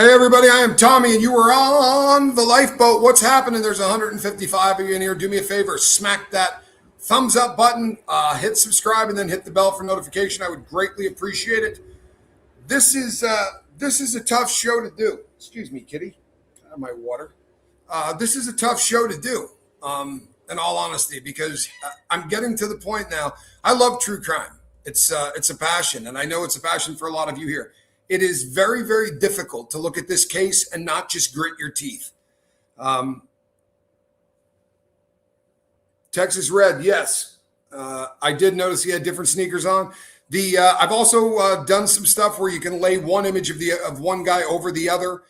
Hey everybody, I am Tommy and you are on the lifeboat. What's happening? There's 155 of you in here. Do me a favor, smack that thumbs up button, hit subscribe, and then hit the bell for notification. I would greatly appreciate it. This is a tough show to do. Excuse me, kitty. I have my water. This is a tough show to do, in all honesty, because I'm getting to the point now. I love true crime. It's a passion, and I know it's a passion for a lot of you here. It is very, very difficult to look at this case and not just grit your teeth. Texas Red, yes. I did notice he had different sneakers on. I've also done some stuff where you can lay one image of one guy over the other.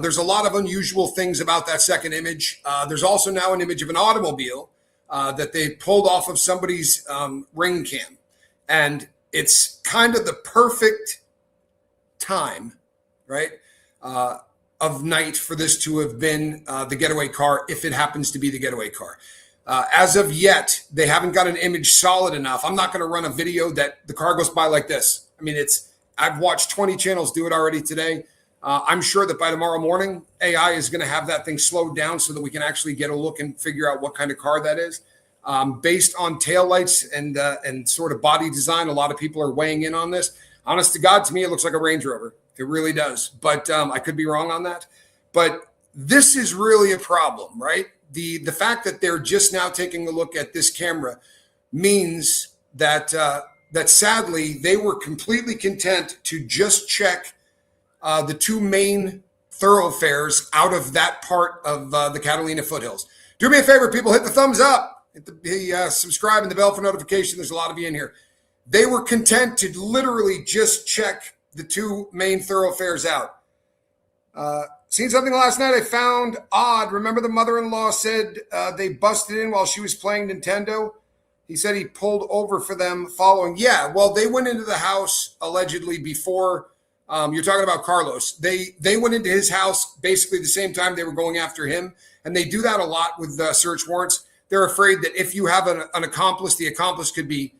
There's a lot of unusual things about that second image. There's also now an image of an automobile that they pulled off of somebody's ring cam. And it's kind of the perfect time, right, of night for this to have been the getaway car, if it happens to be the getaway car. As of yet, they haven't got an image solid enough. I'm not going to run a video that the car goes by like this. I mean, I've watched 20 channels do it already today. I'm sure that by tomorrow morning, AI is going to have that thing slowed down so that we can actually get a look and figure out what kind of car that is. Based on taillights and sort of body design, a lot of people are weighing in on this. Honest to God, to me, it looks like a Range Rover. It really does. But I could be wrong on that. But this is really a problem, right? The fact that they're just now taking a look at this camera means that that sadly, they were completely content to just check the two main thoroughfares out of that part of the Catalina foothills. Do me a favor, people, hit the thumbs up, hit the subscribe and the bell for notification. There's a lot of you in here. They were content to literally just check the two main thoroughfares out. Seen something last night I found odd. Remember the mother-in-law said they busted in while she was playing Nintendo? He said he pulled over for them following. Yeah, well, they went into the house allegedly before. You're talking about Carlos. They went into his house basically the same time they were going after him. And they do that a lot with search warrants. They're afraid that if you have an accomplice, the accomplice could be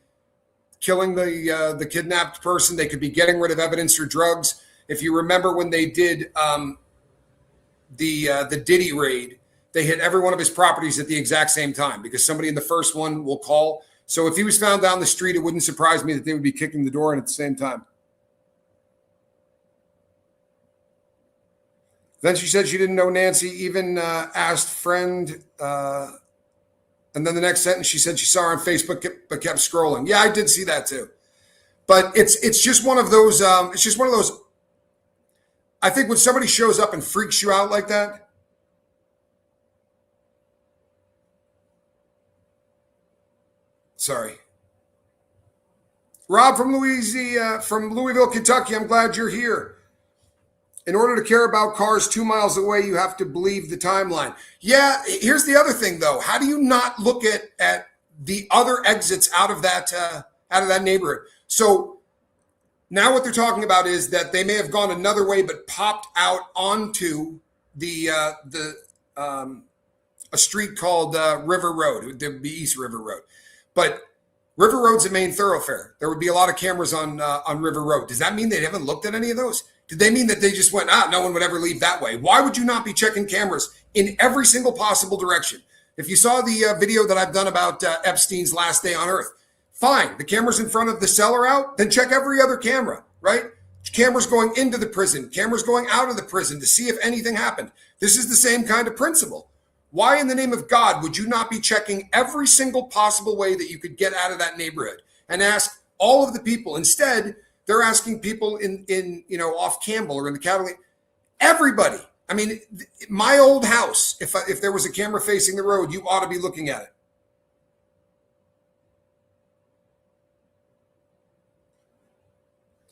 killing the kidnapped person. They could be getting rid of evidence or drugs. If you remember when they did the Diddy raid, they hit every one of his properties at the exact same time because somebody in the first one will call. So if he was found down the street, it wouldn't surprise me that they would be kicking the door in at the same time. Then she said she didn't know Nancy, even asked friend. And then the next sentence, she said she saw her on Facebook but kept scrolling. Yeah, I did see that too. But it's just one of those. It's just one of those. I think when somebody shows up and freaks you out like that, sorry, Rob from Louisville, Kentucky. I'm glad you're here. In order to care about cars 2 miles away, you have to believe the timeline. Yeah, here's the other thing, though. How do you not look at the other exits out of that neighborhood? So now what they're talking about is that they may have gone another way, but popped out onto a street called River Road. It would be East River Road, but River Road's a main thoroughfare. There would be a lot of cameras on River Road. Does that mean they haven't looked at any of those? Did they mean that they just went, no one would ever leave that way? Why would you not be checking cameras in every single possible direction? If you saw the video that I've done about Epstein's last day on Earth, fine. The camera's in front of the cell are out, then check every other camera, right? Cameras going into the prison, cameras going out of the prison to see if anything happened. This is the same kind of principle. Why in the name of God would you not be checking every single possible way that you could get out of that neighborhood and ask all of the people? Instead, they're asking people in off Campbell or in the Catalina, everybody. I mean, my old house, if there was a camera facing the road, you ought to be looking at it.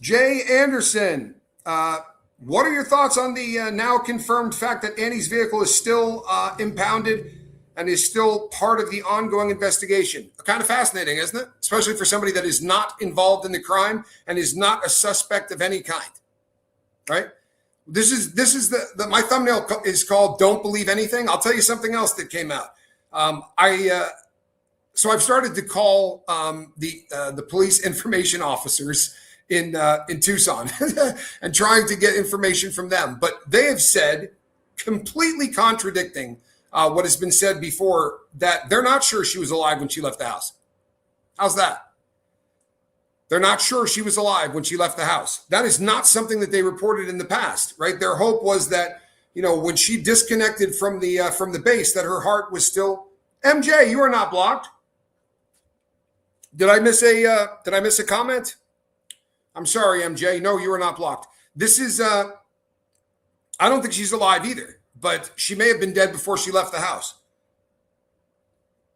Jay Anderson, what are your thoughts on the now confirmed fact that Annie's vehicle is still impounded and is still part of the ongoing investigation? Kind of fascinating, isn't it? Especially for somebody that is not involved in the crime and is not a suspect of any kind, right? This is my thumbnail is called "Don't Believe Anything." I'll tell you something else that came out. So I've started to call the police information officers in Tucson and trying to get information from them. But they have said, completely contradicting what has been said before, that they're not sure she was alive when she left the house. How's that? They're not sure she was alive when she left the house. That is not something that they reported in the past, right? Their hope was that, when she disconnected from the base, that her heart was still. MJ, you are not blocked. Did I miss a comment? I'm sorry, MJ. No, you are not blocked. This is I don't think she's alive either, but she may have been dead before she left the house.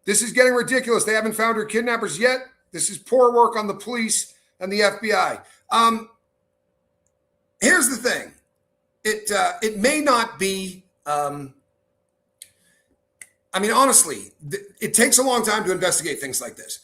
This is getting ridiculous. They haven't found her kidnappers yet. This is poor work on the police and the FBI. Here's the thing. It may not be, honestly, it takes a long time to investigate things like this.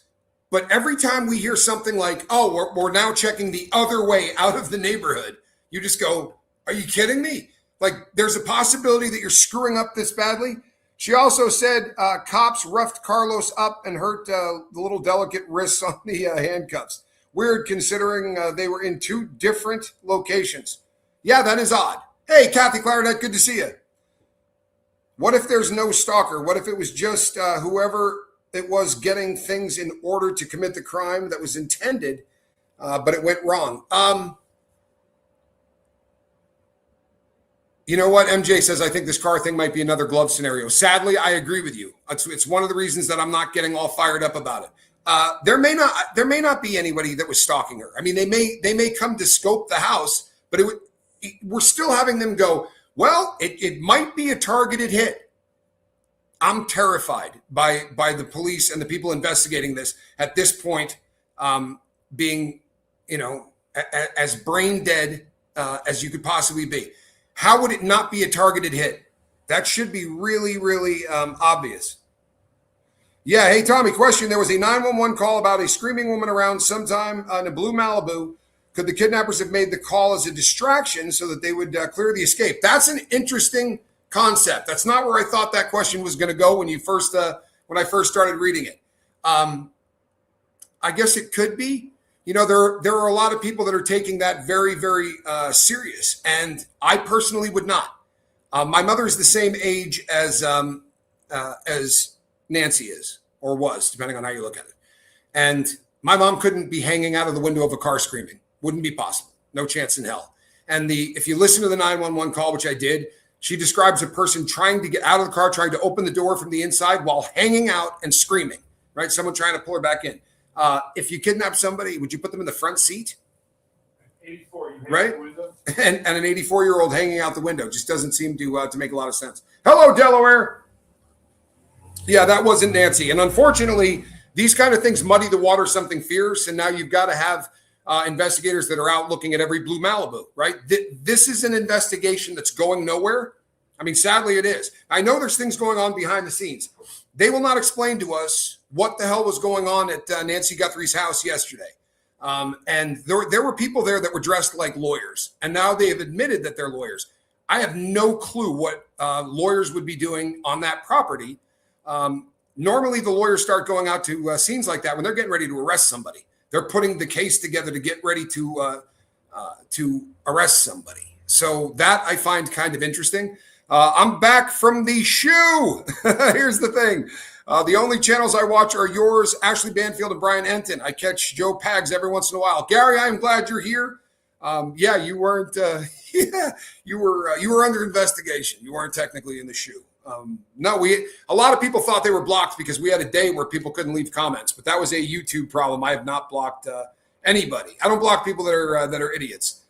But every time we hear something like, oh, we're now checking the other way out of the neighborhood, you just go, are you kidding me? Like, there's a possibility that you're screwing up this badly. She also said cops roughed Carlos up and hurt the little delicate wrists on the handcuffs. Weird, considering they were in two different locations. Yeah, that is odd. Hey, Kathy Clarinet, good to see you. What if there's no stalker? What if it was just whoever it was getting things in order to commit the crime that was intended, but it went wrong? You know what? MJ says, I think this car thing might be another glove scenario. Sadly, I agree with you. It's one of the reasons that I'm not getting all fired up about it. There may not be anybody that was stalking her. I mean, they may come to scope the house, but we're still having them go, well, it might be a targeted hit. I'm terrified by the police and the people investigating this at this point, being, as brain dead as you could possibly be. How would it not be a targeted hit? That should be really, really obvious. Yeah, hey, Tommy, question. There was a 911 call about a screaming woman around sometime in a blue Malibu. Could the kidnappers have made the call as a distraction so that they would clear the escape? That's an interesting concept. That's not where I thought that question was going to go when I first started reading it. I guess it could be. There are a lot of people that are taking that very, very serious, and I personally would not. My mother is the same age as Nancy is, or was, depending on how you look at it. And my mom couldn't be hanging out of the window of a car screaming. Wouldn't be possible. No chance in hell. And if you listen to the 911 call, which I did, she describes a person trying to get out of the car, trying to open the door from the inside while hanging out and screaming, right? Someone trying to pull her back in. If you kidnap somebody, would you put them in the front seat? 84, right? And an 84-year-old hanging out the window just doesn't seem to make a lot of sense. Hello, Delaware. Yeah, that wasn't Nancy. And unfortunately, these kind of things muddy the water something fierce. And now you've got to have investigators that are out looking at every blue Malibu, right? This is an investigation that's going nowhere. I mean, sadly, it is. I know there's things going on behind the scenes. They will not explain to us what the hell was going on at Nancy Guthrie's house yesterday. And there were people there that were dressed like lawyers. And now they have admitted that they're lawyers. I have no clue what lawyers would be doing on that property. Normally, the lawyers start going out to scenes like that when they're getting ready to arrest somebody. They're putting the case together to get ready to arrest somebody. So that I find kind of interesting. I'm back from the shoe. Here's the thing. The only channels I watch are yours, Ashley Banfield, and Brian Enton. I catch Joe Pags every once in a while. Gary, I'm glad you're here. Yeah, you weren't. You were under investigation. You weren't technically in the shoe. No, a lot of people thought they were blocked because we had a day where people couldn't leave comments, but that was a YouTube problem. I have not blocked anybody. I don't block people that are idiots.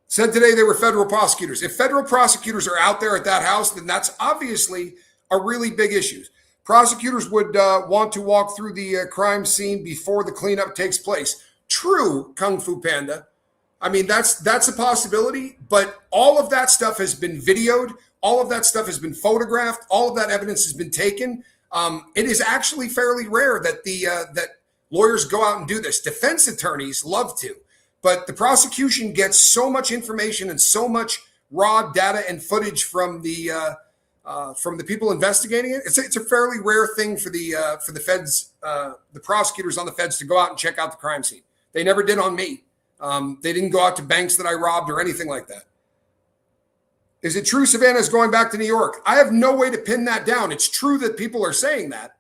Said today they were federal prosecutors. If federal prosecutors are out there at that house, then that's obviously a really big issue. Prosecutors would want to walk through the crime scene before the cleanup takes place. True, Kung Fu Panda. I mean, that's a possibility, but all of that stuff has been videoed. All of that stuff has been photographed. All of that evidence has been taken. It is actually fairly rare that that lawyers go out and do this. Defense attorneys love to. But the prosecution gets so much information and so much raw data and footage from the from the people investigating it. It's a fairly rare thing for the feds, the prosecutors on the feds to go out and check out the crime scene. They never did on me. They didn't go out to banks that I robbed or anything like that. Is it true Savannah is going back to New York? I have no way to pin that down. It's true that people are saying that.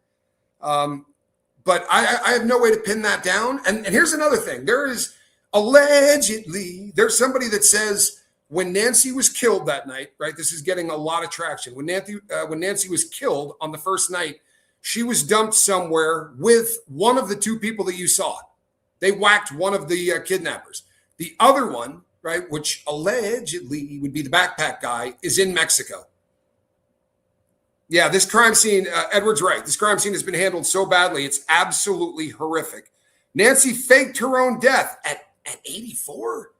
But I have no way to pin that down. And here's another thing. There is allegedly, there's somebody that says when Nancy was killed that night, right? This is getting a lot of traction. When Nancy was killed on the first night, she was dumped somewhere with one of the two people that you saw. They whacked one of the kidnappers. The other one, right, which allegedly would be the backpack guy, is in Mexico. Yeah, this crime scene, Edward's right. This crime scene has been handled so badly, it's absolutely horrific. Nancy faked her own death at 84?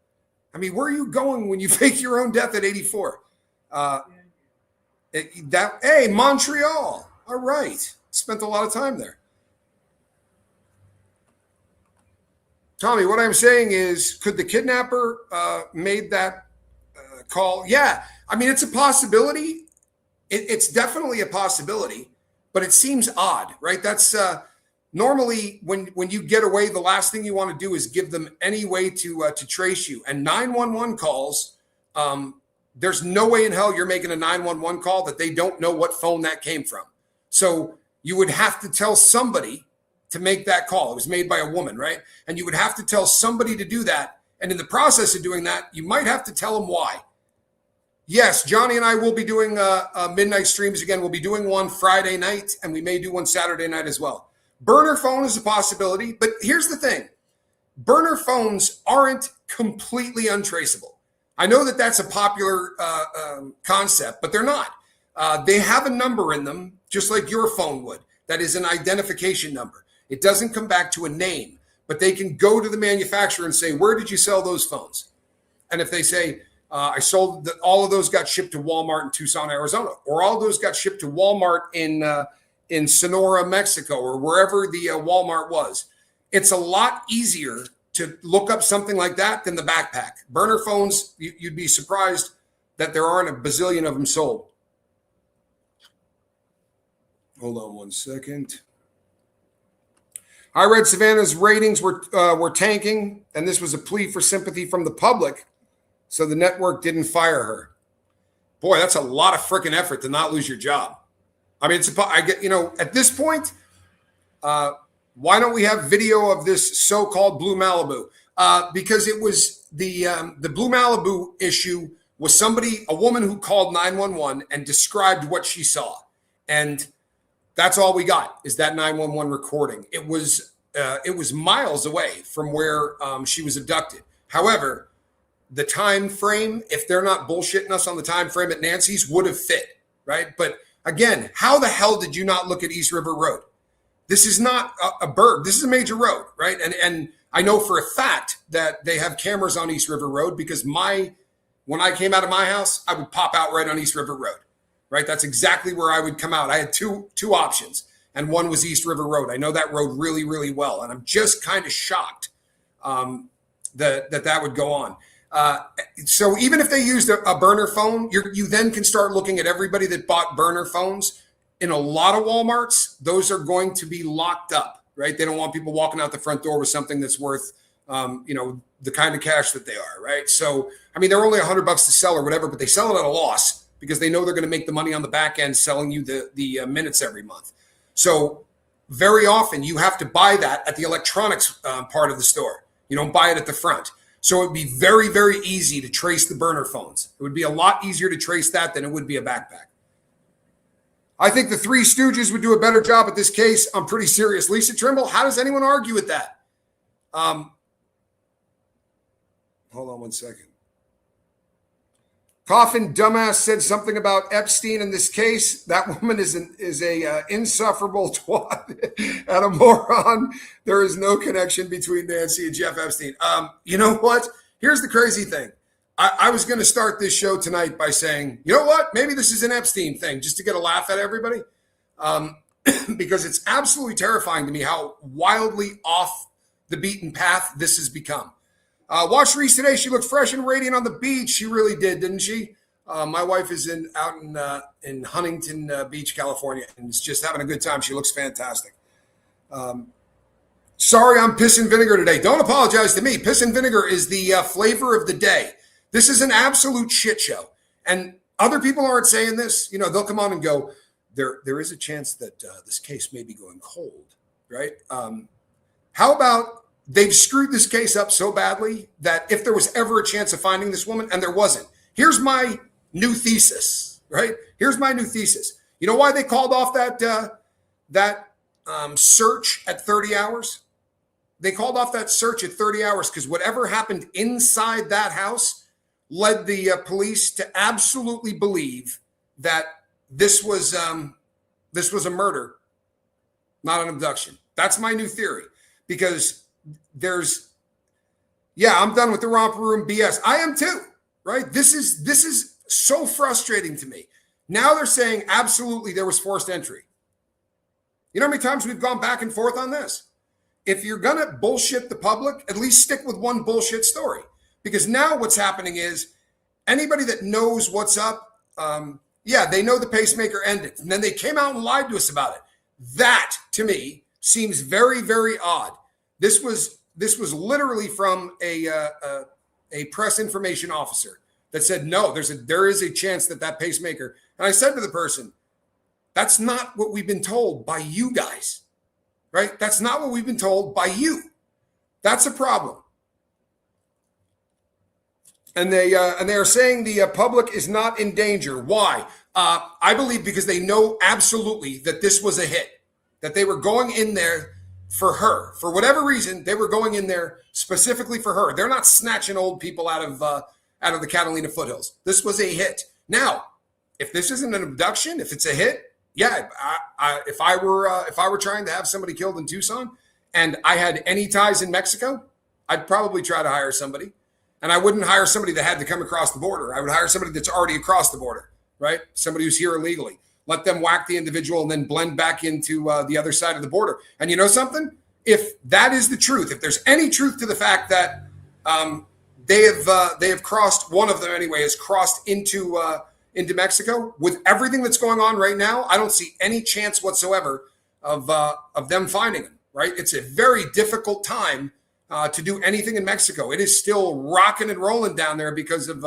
I mean, where are you going when you fake your own death at 84? Hey, Montreal. All right. Spent a lot of time there. Tommy, what I'm saying is, could the kidnapper made that call? Yeah. I mean, it's a possibility. It's definitely a possibility, but it seems odd, right? That's normally when you get away, the last thing you want to do is give them any way to trace you. And 911 calls, there's no way in hell you're making a 911 call that they don't know what phone that came from. So you would have to tell somebody to make that call. It was made by a woman, right? And you would have to tell somebody to do that. And in the process of doing that, you might have to tell them why. Yes, Johnny and I will be doing midnight streams again. We'll be doing one Friday night, and we may do one Saturday night as well. Burner phone is a possibility, but here's the thing. Burner phones aren't completely untraceable. I know that that's a popular concept, but they're not. They have a number in them, just like your phone would. That is an identification number. It doesn't come back to a name, but they can go to the manufacturer and say, where did you sell those phones? And if they say, I sold all of those got shipped to Walmart in Tucson, Arizona, or all of those got shipped to Walmart in Sonora, Mexico, or wherever the Walmart was. It's a lot easier to look up something like that than the backpack. Burner phones, you'd be surprised that there aren't a bazillion of them sold. Hold on one second. I read Savannah's ratings were tanking, and this was a plea for sympathy from the public. So the network didn't fire her. Boy, that's a lot of freaking effort to not lose your job. I mean, at this point, why don't we have video of this so-called Blue Malibu? Because it was the Blue Malibu issue was a woman who called 911 and described what she saw. And that's all we got is that 911 recording. It was miles away from where she was abducted. However, the time frame, if they're not bullshitting us on the time frame at Nancy's, would have fit, right? But again, how the hell did you not look at East River Road? This is not a burg. This is a major road, right? And I know for a fact that they have cameras on East River Road because when I came out of my house, I would pop out right on East River Road, right? That's exactly where I would come out. I had two options, and one was East River Road. I know that road really, really well, and I'm just kind of shocked that would go on. So even if they used a burner phone, you then can start looking at everybody that bought burner phones. In a lot of Walmarts, those are going to be locked up, right? They don't want people walking out the front door with something that's worth, the kind of cash that they are, right? So, I mean, they're only $100 to sell or whatever, but they sell it at a loss because they know they're going to make the money on the back end selling you the minutes every month. So very often you have to buy that at the electronics part of the store. You don't buy it at the front. So it'd be very, very easy to trace the burner phones. It would be a lot easier to trace that than it would be a backpack. I think the Three Stooges would do a better job at this case. I'm pretty serious. Lisa Trimble, how does anyone argue with that? Hold on one second. Coffin Dumbass said something about Epstein in this case. That woman is a insufferable twat and a moron. There is no connection between Nancy and Jeff Epstein. You know what? Here's the crazy thing. I was going to start this show tonight by saying, you know what? Maybe this is an Epstein thing, just to get a laugh at everybody. Because it's absolutely terrifying to me how wildly off the beaten path this has become. Watched Reese today. She looked fresh and radiant on the beach. She really did, didn't she? My wife is out in Huntington Beach, California, and is just having a good time. She looks fantastic. Sorry, I'm piss and vinegar today. Don't apologize to me. Piss and vinegar is the flavor of the day. This is an absolute shit show. And other people aren't saying this. You know, they'll come on and go, there is a chance that this case may be going cold, right? How about they've screwed this case up so badly that if there was ever a chance of finding this woman, and there wasn't, here's my new thesis, right? Here's my new thesis. You know why they called off that search at 30 hours? They called off that search at 30 hours because whatever happened inside that house led the police to absolutely believe that this was a murder, not an abduction. That's my new theory, because I'm done with the romper room BS. I am too, right? This is so frustrating to me. Now they're saying absolutely there was forced entry. You know how many times we've gone back and forth on this? If you're going to bullshit the public, at least stick with one bullshit story. Because now what's happening is anybody that knows what's up, they know the pacemaker ended. And then they came out and lied to us about it. That, to me, seems very, very odd. This was literally from a press information officer that said, no, there is a chance that pacemaker. And I said to the person, that's not what we've been told by you guys. Right? That's not what we've been told by you. That's a problem. And they are saying the public is not in danger. Why? I believe because they know absolutely that this was a hit, that they were going in there for her. For whatever reason, they were going in there specifically for her. They're not snatching old people out of the Catalina foothills. This was a hit. Now, if this isn't an abduction, if it's a hit, yeah, if I were trying to have somebody killed in Tucson and I had any ties in Mexico, I'd probably try to hire somebody. And I wouldn't hire somebody that had to come across the border. I would hire somebody that's already across the border, right? Somebody who's here illegally. Let them whack the individual and then blend back into the other side of the border. And you know something? If that is the truth, if there's any truth to the fact that they have crossed, one of them anyway, has crossed into Mexico, with everything that's going on right now, I don't see any chance whatsoever of them finding him, right? It's a very difficult time to do anything in Mexico. It is still rocking and rolling down there because of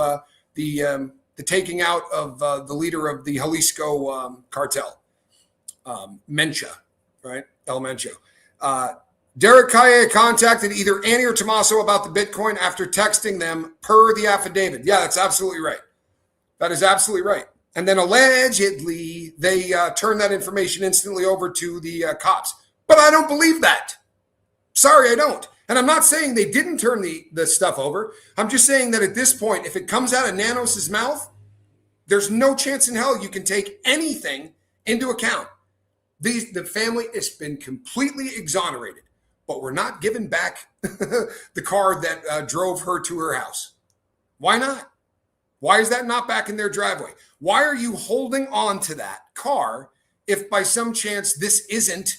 the taking out of the leader of the Jalisco cartel, Mencha, right? El Mencho. Derek Calle contacted either Annie or Tommaso about the Bitcoin after texting them per the affidavit. Yeah, that's absolutely right. That is absolutely right. And then allegedly, they turned that information instantly over to the cops. But I don't believe that. Sorry, I don't. And I'm not saying they didn't turn the stuff over. I'm just saying that at this point, if it comes out of Nanos' mouth, there's no chance in hell you can take anything into account. The family has been completely exonerated, but we're not giving back the car that drove her to her house. Why not? Why is that not back in their driveway? Why are you holding on to that car if by some chance this isn't,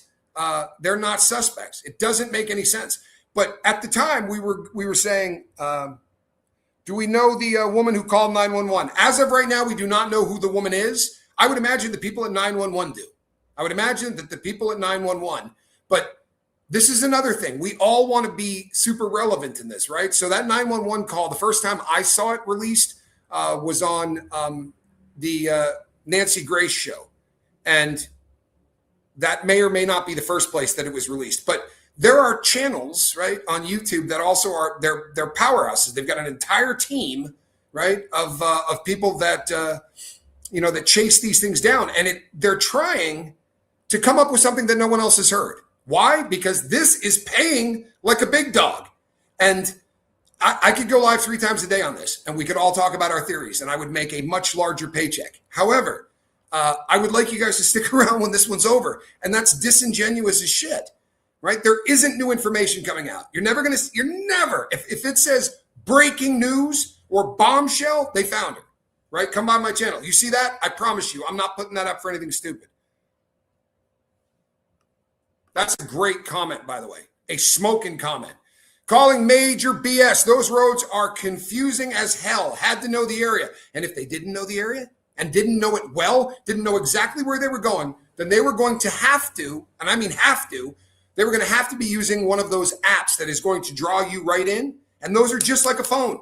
they're not suspects? It doesn't make any sense. But at the time we were saying, do we know the woman who called 911? As of right now, we do not know who the woman is. I would imagine the people at 911 do. I would imagine that the people at 911, but this is another thing. We all want to be super relevant in this, right? So that 911 call, the first time I saw it released, was on the Nancy Grace show. And that may or may not be the first place that it was released. But there are channels, right, on YouTube that also are, they're powerhouses. They've got an entire team, right, of people that, that chase these things down. And they're trying to come up with something that no one else has heard. Why? Because this is paying like a big dog. And I could go live 3 times a day on this, and we could all talk about our theories, and I would make a much larger paycheck. However, I would like you guys to stick around when this one's over, and that's disingenuous as shit, right? There isn't new information coming out. You're never, if it says breaking news or bombshell, they found her, right? Come by my channel. You see that? I promise you, I'm not putting that up for anything stupid. That's a great comment, by the way, a smoking comment. Calling major BS. Those roads are confusing as hell. Had to know the area. And if they didn't know the area and didn't know it well, didn't know exactly where they were going, then they were going to have to, and I mean have to, they were going to have to be using one of those apps that is going to draw you right in. And those are just like a phone.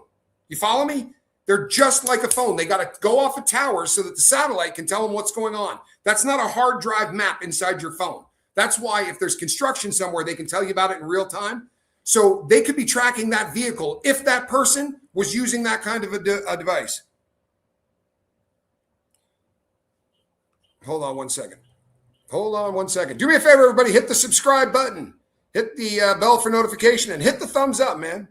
You follow me? They're just like a phone. They got to go off a tower so that the satellite can tell them what's going on. That's not a hard drive map inside your phone. That's why if there's construction somewhere, they can tell you about it in real time. So they could be tracking that vehicle if that person was using that kind of a device. Hold on one second. Hold on one second. Do me a favor, everybody. Hit the subscribe button. Hit the bell for notification and hit the thumbs up, man.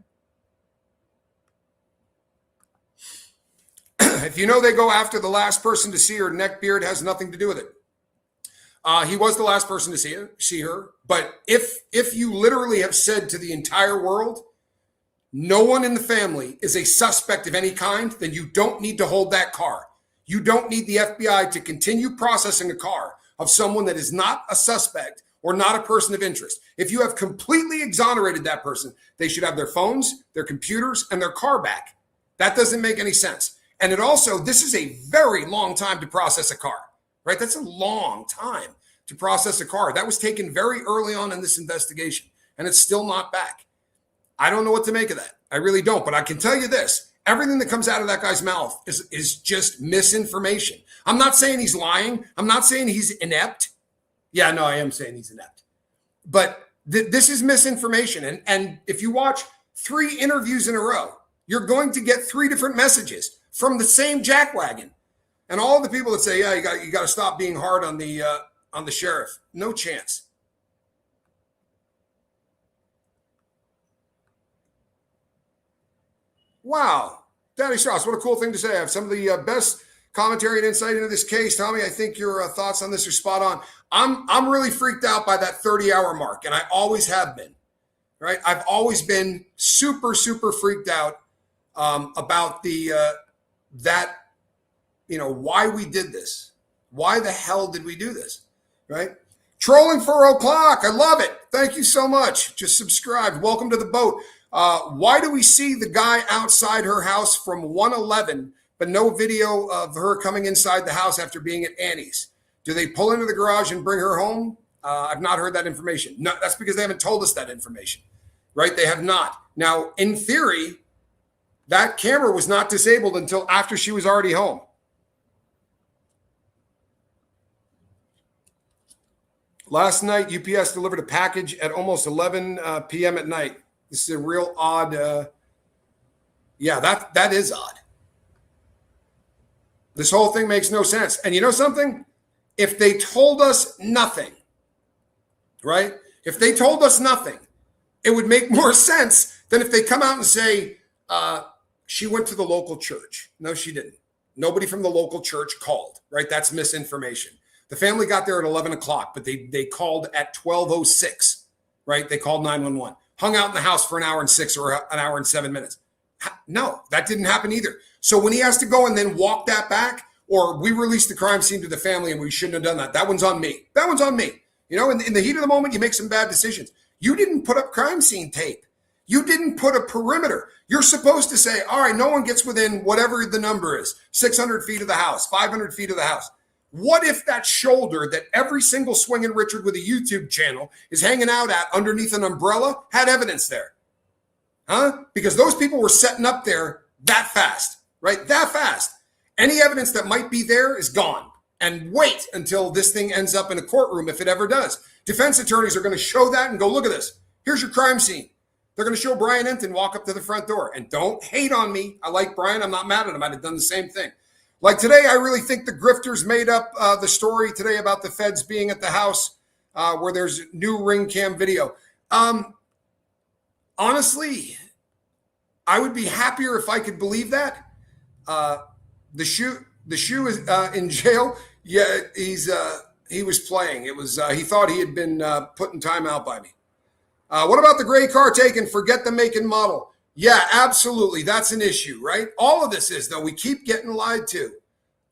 If you know they go after the last person to see her, neckbeard has nothing to do with it. He was the last person to see her. But if you literally have said to the entire world, no one in the family is a suspect of any kind, then you don't need to hold that car. You don't need the FBI to continue processing a car of someone that is not a suspect or not a person of interest. If you have completely exonerated that person, they should have their phones, their computers, and their car back. That doesn't make any sense. And it also, this is a very long time to process a car, right? That's a long time to process a car. That was taken very early on in this investigation, and it's still not back. I don't know what to make of that. I really don't, but I can tell you this. Everything that comes out of that guy's mouth is just misinformation. I'm not saying he's lying. I'm not saying he's inept. Yeah, no, I am saying he's inept. But this is misinformation. And if you watch 3 interviews in a row, you're going to get 3 different messages from the same jackwagon. And all the people that say, yeah, you got to stop being hard on the sheriff. No chance. Wow. Danny Strauss, what a cool thing to say. I have some of the best commentary and insight into this case. Tommy, I think your thoughts on this are spot on. I'm really freaked out by that 30-hour mark, and I always have been, right? I've always been super, super freaked out about why we did this. Why the hell did we do this, right? Trolling for o'clock. I love it. Thank you so much. Just subscribed. Welcome to the boat. Why do we see the guy outside her house from 111, but no video of her coming inside the house after being at Annie's? Do they pull into the garage and bring her home? I've not heard that information. No, that's because they haven't told us that information, right? They have not. Now, in theory, that camera was not disabled until after she was already home. Last night, UPS delivered a package at almost 11 p.m. at night. This is a real odd. That is odd. This whole thing makes no sense. And you know something? If they told us nothing, right? If they told us nothing, it would make more sense than if they come out and say, she went to the local church. No, she didn't. Nobody from the local church called, right? That's misinformation. The family got there at 11 o'clock, but they called at 12:06, right? They called 911. Hung out in the house for an hour and 6 or an hour and 7 minutes. No, that didn't happen either. So when he has to go and then walk that back, or we released the crime scene to the family and we shouldn't have done that, that one's on me. That one's on me. You know, in the heat of the moment, you make some bad decisions. You didn't put up crime scene tape. You didn't put a perimeter. You're supposed to say, all right, no one gets within whatever the number is, 600 feet of the house, 500 feet of the house. What if that shoulder that every single swinging Richard with a YouTube channel is hanging out at underneath an umbrella had evidence there? Huh? Because those people were setting up there that fast, right? That fast. Any evidence that might be there is gone. And wait until this thing ends up in a courtroom, if it ever does. Defense attorneys are going to show that and go, look at this. Here's your crime scene. They're going to show Brian Enton walk up to the front door. And don't hate on me. I like Brian. I'm not mad at him. I'd have done the same thing. Like today, I really think the grifters made up the story today about the feds being at the house where there's new ring cam video. Honestly, I would be happier if I could believe that. The shoe is in jail. Yeah, he was playing. It was he thought he had been put in timeout by me. What about the gray car taken? Forget the make and model. Yeah, absolutely. That's an issue, right? All of this is, though. We keep getting lied to.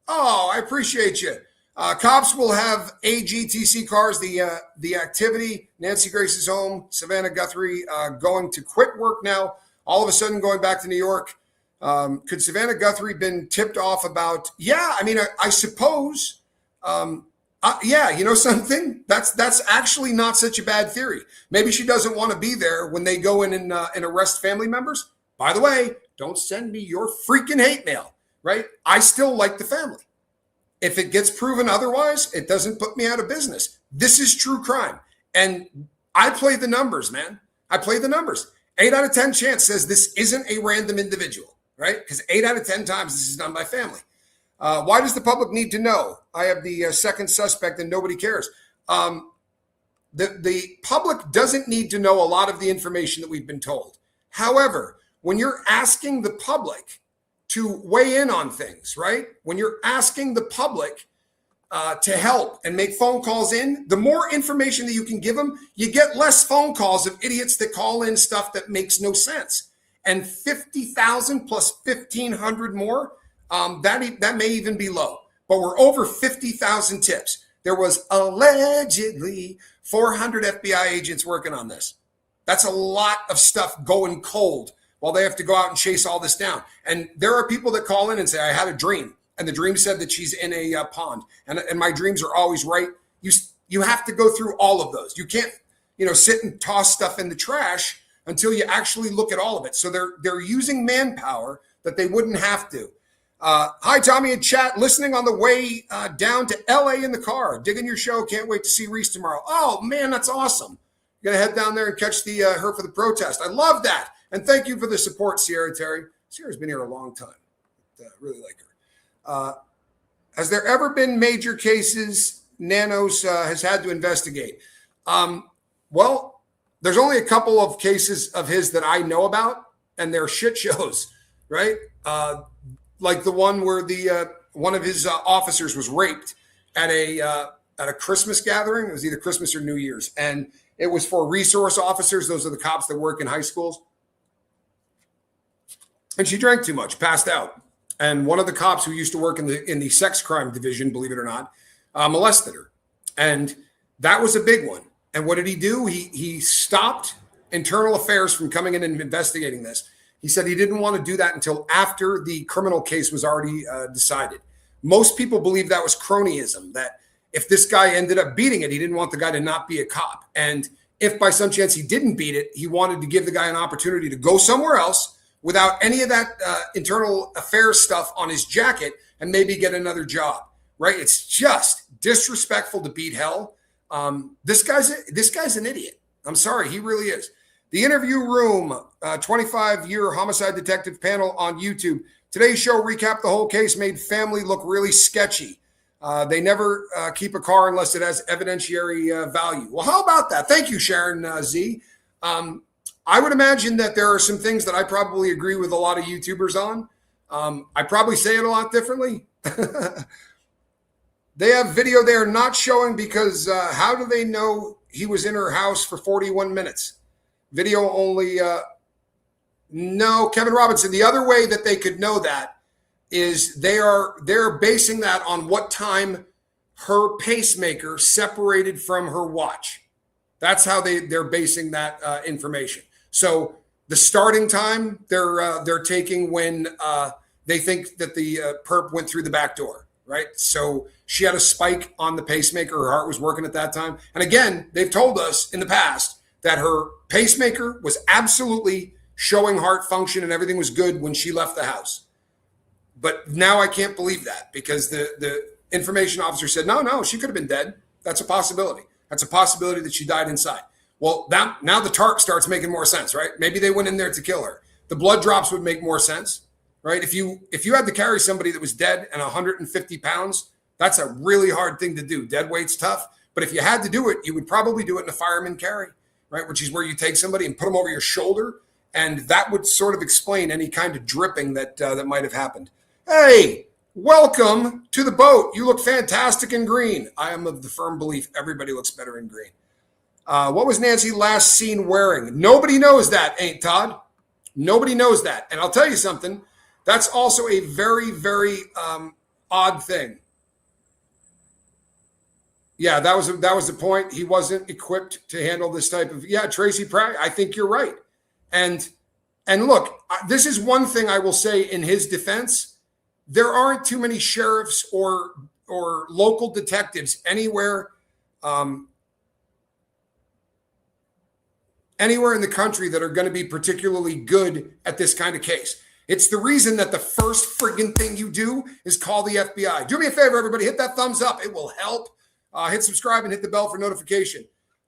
Oh, I appreciate you. Cops will have AGTC cars. The activity, Nancy Grace's home, Savannah Guthrie going to quit work now, all of a sudden going back to New York. Could Savannah Guthrie been tipped off about? Yeah, I mean, I suppose. Yeah, you know something? That's actually not such a bad theory. Maybe she doesn't want to be there when they go in and arrest family members. By the way, don't send me your freaking hate mail, right? I still like the family. If it gets proven otherwise, it doesn't put me out of business. This is true crime. And I play the numbers, man. I play the numbers. 8 out of 10 chance says this isn't a random individual, right? Because 8 out of 10 times this is done by family. Why does the public need to know? I have the second suspect and nobody cares. The public doesn't need to know a lot of the information that we've been told. However, when you're asking the public to weigh in on things, right? When you're asking the public to help and make phone calls in, the more information that you can give them, you get less phone calls of idiots that call in stuff that makes no sense. And 50,000 plus 1,500 more, that may even be low. But we're over 50,000 tips. There was allegedly 400 FBI agents working on this. That's a lot of stuff going cold while they have to go out and chase all this down. And there are people that call in and say, I had a dream. And the dream said that she's in a pond. And my dreams are always right. You have to go through all of those. You can't, sit and toss stuff in the trash until you actually look at all of it. So they're using manpower that they wouldn't have to. Hi, Tommy in chat, listening on the way down to LA in the car. Digging your show. Can't wait to see Reese tomorrow. Oh, man, that's awesome. You're going to head down there and catch her for the protest. I love that. And thank you for the support, Sierra Terry. Sierra's been here a long time. Really like her. Has there ever been major cases Nanos has had to investigate? Well, there's only a couple of cases of his that I know about, and they're shit shows, right? Like the one where one of his officers was raped at a Christmas gathering. It was either Christmas or New Year's, and it was for resource officers. Those are the cops that work in high schools. And she drank too much, passed out. And one of the cops who used to work in the sex crime division, believe it or not, molested her. And that was a big one. And what did he do? He stopped internal affairs from coming in and investigating this. He said he didn't want to do that until after the criminal case was already decided. Most people believe that was cronyism, that if this guy ended up beating it, he didn't want the guy to not be a cop. And if by some chance he didn't beat it, he wanted to give the guy an opportunity to go somewhere else without any of that internal affairs stuff on his jacket and maybe get another job, right? It's just disrespectful to beat hell. This guy's an idiot. I'm sorry, he really is. The Interview Room, 25-year homicide detective panel on YouTube. Today's show recapped the whole case, made family look really sketchy. They never keep a car unless it has evidentiary value. Well, how about that? Thank you, Sharon Z. I would imagine that there are some things that I probably agree with a lot of YouTubers on. I probably say it a lot differently. They have video they are not showing because how do they know he was in her house for 41 minutes? Video only. No, Kevin Robinson. The other way that they could know that is they're basing that on what time her pacemaker separated from her watch. That's how they're basing that information. So the starting time they're taking when they think that the perp went through the back door, right? So she had a spike on the pacemaker. Her heart was working at that time. And again, they've told us in the past that her pacemaker was absolutely showing heart function and everything was good when she left the house. But now I can't believe that because the information officer said, no, she could have been dead. That's a possibility. That's a possibility that she died inside. Well, now the tarp starts making more sense, right? Maybe they went in there to kill her. The blood drops would make more sense, right? If you had to carry somebody that was dead and 150 pounds, that's a really hard thing to do. Dead weight's tough. But if you had to do it, you would probably do it in a fireman carry, right? Which is where you take somebody and put them over your shoulder. And that would sort of explain any kind of dripping that might have happened. Hey, welcome to the boat. You look fantastic in green. I am of the firm belief everybody looks better in green. What was Nancy last seen wearing? Nobody knows that, ain't Todd? Nobody knows that. And I'll tell you something. That's also a very, very odd thing. Yeah, that was the point. He wasn't equipped to handle this type of. Yeah, Tracy Pratt. I think you're right. And look, this is one thing I will say in his defense. There aren't too many sheriffs or local detectives anywhere in the country that are going to be particularly good at this kind of case. It's the reason that the first friggin' thing you do is call the FBI. Do me a favor, everybody. Hit that thumbs up. It will help. Hit subscribe and hit the bell for notification.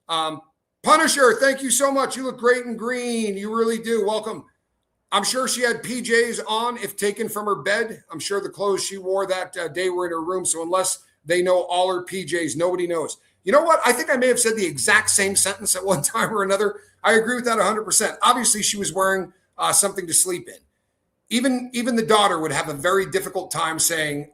Punisher, thank you so much. You look great in green. You really do. Welcome. I'm sure she had PJs on if taken from her bed. I'm sure the clothes she wore that day were in her room. So unless they know all her PJs, nobody knows. You know what? I think I may have said the exact same sentence at one time or another. I agree with that 100%. Obviously, she was wearing something to sleep in. Even the daughter would have a very difficult time saying,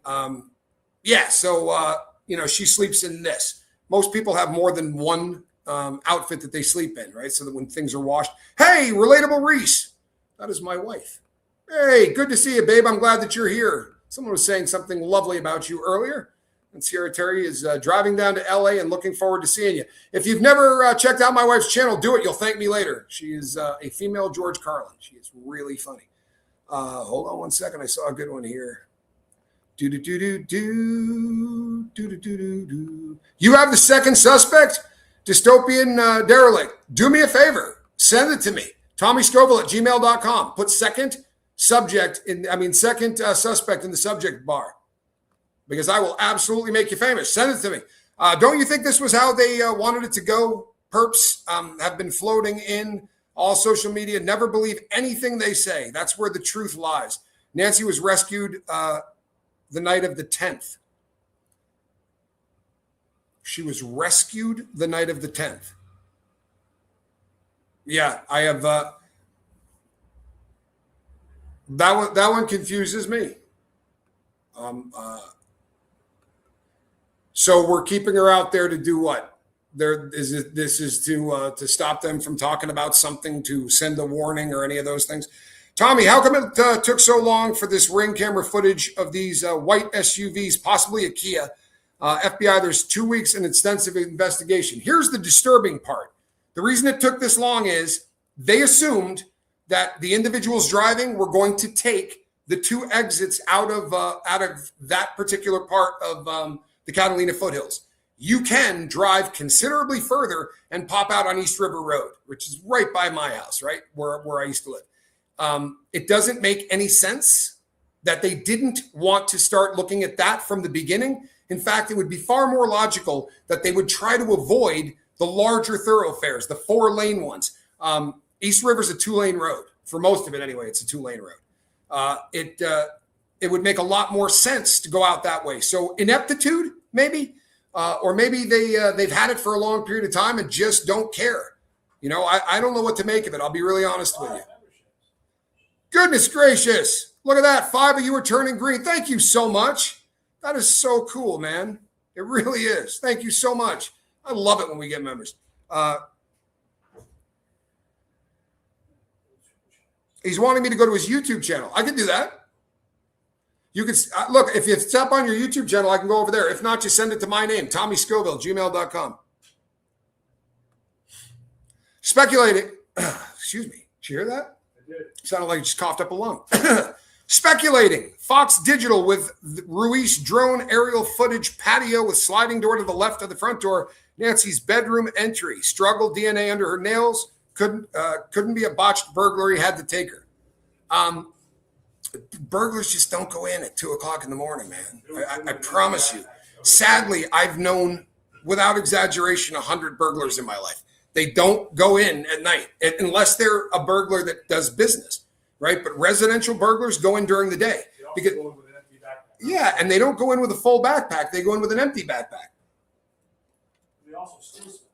she sleeps in this. Most people have more than one outfit that they sleep in, right? So that when things are washed, hey, relatable Reese, that is my wife. Hey, good to see you, babe. I'm glad that you're here. Someone was saying something lovely about you earlier. And Sierra Terry is driving down to LA and looking forward to seeing you. If you've never checked out my wife's channel, do it. You'll thank me later. She is a female George Carlin. She is really funny. Hold on one second. I saw a good one here. You have the second suspect, dystopian derelict. Do me a favor. Send it to me. TommyScoville@gmail.com. Put second suspect in the subject bar, because I will absolutely make you famous. Send it to me. Don't you think this was how they wanted it to go? Perps have been floating in all social media. Never believe anything they say. That's where the truth lies. Nancy was rescued the night of the 10th. She was rescued the night of the 10th. Yeah, I have. That one confuses me. So we're keeping her out there to do what? This is to stop them from talking about something, to send a warning or any of those things. Tommy, how come it took so long for this ring camera footage of these white SUVs, possibly a Kia? FBI, there's 2 weeks in extensive investigation. Here's the disturbing part. The reason it took this long is they assumed that the individuals driving were going to take the two exits out of that particular part of the Catalina foothills. You can drive considerably further and pop out on East River Road, which is right by my house, right where I used to live. It doesn't make any sense that they didn't want to start looking at that from the beginning. In fact, it would be far more logical that they would try to avoid the larger thoroughfares, the 4-lane ones. East River's a 2-lane road. For most of it anyway, it's a 2-lane road. It would make a lot more sense to go out that way. So ineptitude, maybe, or maybe they've had it for a long period of time and just don't care. You know, I don't know what to make of it. I'll be really honest with you. Goodness gracious. Look at that. 5 of you are turning green. Thank you so much. That is so cool, man. It really is. Thank you so much. I love it when we get members. He's wanting me to go to his YouTube channel. I can do that. You can look, if you step on your YouTube channel, I can go over there. If not, just send it to my name, TommyScoville@gmail.com. Speculating. Excuse me. Did you hear that? I did. Sounded like you just coughed up a lung. Speculating. Fox Digital with Ruiz drone aerial footage, patio with sliding door to the left of the front door. Nancy's bedroom entry. Struggle, DNA under her nails. Couldn't be a botched burglary. Had to take her. Burglars just don't go in at 2:00 in the morning, man. I promise you. Sadly, I've known, without exaggeration, 100 burglars in my life. They don't go in at night unless they're a burglar that does business, right? But residential burglars go in during the day. Because, go in with an empty backpack. Yeah, and they don't go in with a full backpack. They go in with an empty backpack. They also steal stuff.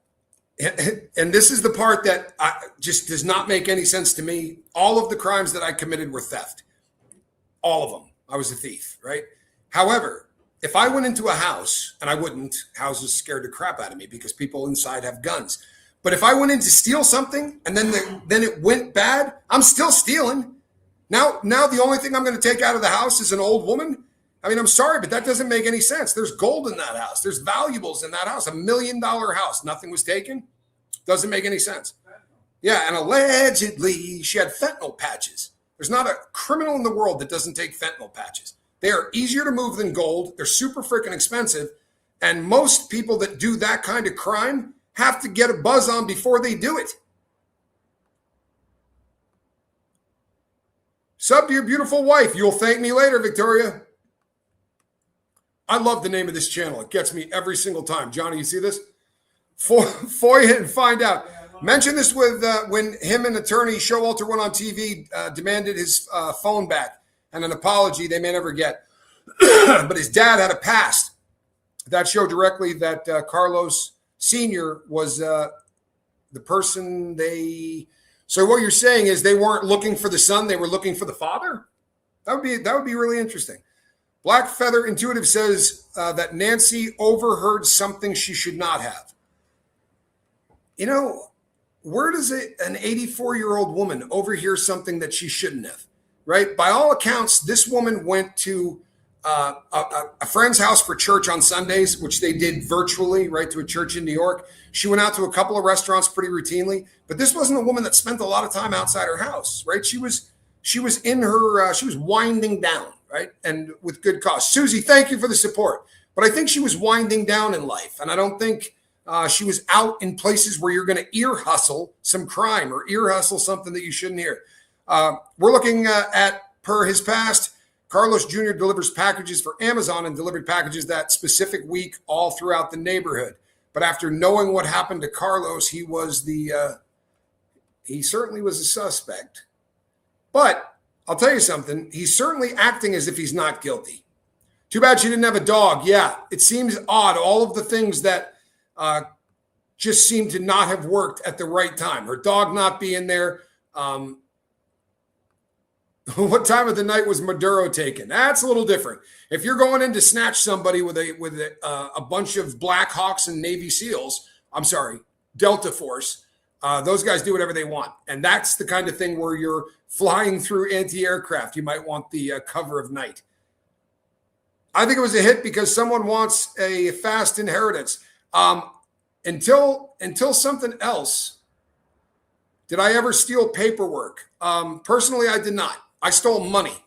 And this is the part that just does not make any sense to me. All of the crimes that I committed were theft. All of them. I was a thief, right? However, if I went into a house, and I wouldn't, houses scared the crap out of me because people inside have guns. But if I went in to steal something and then it went bad, I'm still stealing. Now the only thing I'm going to take out of the house is an old woman I mean, I'm sorry, but that doesn't make any sense. There's gold in that house. There's valuables in that house. $1 million house. Nothing was taken. Doesn't make any sense. Yeah, and allegedly she had fentanyl patches. There's not a criminal in the world that doesn't take fentanyl patches. They are easier to move than gold. They're super freaking expensive. And most people that do that kind of crime have to get a buzz on before they do it. Sub to your beautiful wife. You'll thank me later, Victoria. I love the name of this channel. It gets me every single time. Johnny, you see this? FOIA and find out. Mention this with when him and attorney Showalter went on TV, demanded his phone back and an apology they may never get. But his dad had a past that showed directly that Carlos Sr. was the person they. So what you're saying is they weren't looking for the son; they were looking for the father. That would be really interesting. Black Feather Intuitive says that Nancy overheard something she should not have. You know, where does an 84-year-old woman overhear something that she shouldn't have? Right? By all accounts, this woman went to a friend's house for church on Sundays, which they did virtually, right, to a church in New York. She went out to a couple of restaurants pretty routinely, but this wasn't a woman that spent a lot of time outside her house, right? She was in her, she was winding down, right? And with good cause. Susie, thank you for the support. But I think she was winding down in life. And I don't think she was out in places where you're going to ear hustle some crime or ear hustle something that you shouldn't hear. We're looking at, per his past, Carlos Jr. delivers packages for Amazon and delivered packages that specific week all throughout the neighborhood. But after knowing what happened to Carlos, he certainly was a suspect. But I'll tell you something, he's certainly acting as if he's not guilty. Too bad she didn't have a dog. Yeah, it seems odd. All of the things that just seem to not have worked at the right time. Her dog not being there. What time of the night was Maduro taken? That's a little different. If you're going in to snatch somebody with a bunch of Black Hawks and Navy SEALs, Delta Force, those guys do whatever they want. And that's the kind of thing where you're flying through anti-aircraft. You might want the cover of night. I think it was a hit because someone wants a fast inheritance. Until something else, did I ever steal paperwork? Personally, I did not. I stole money.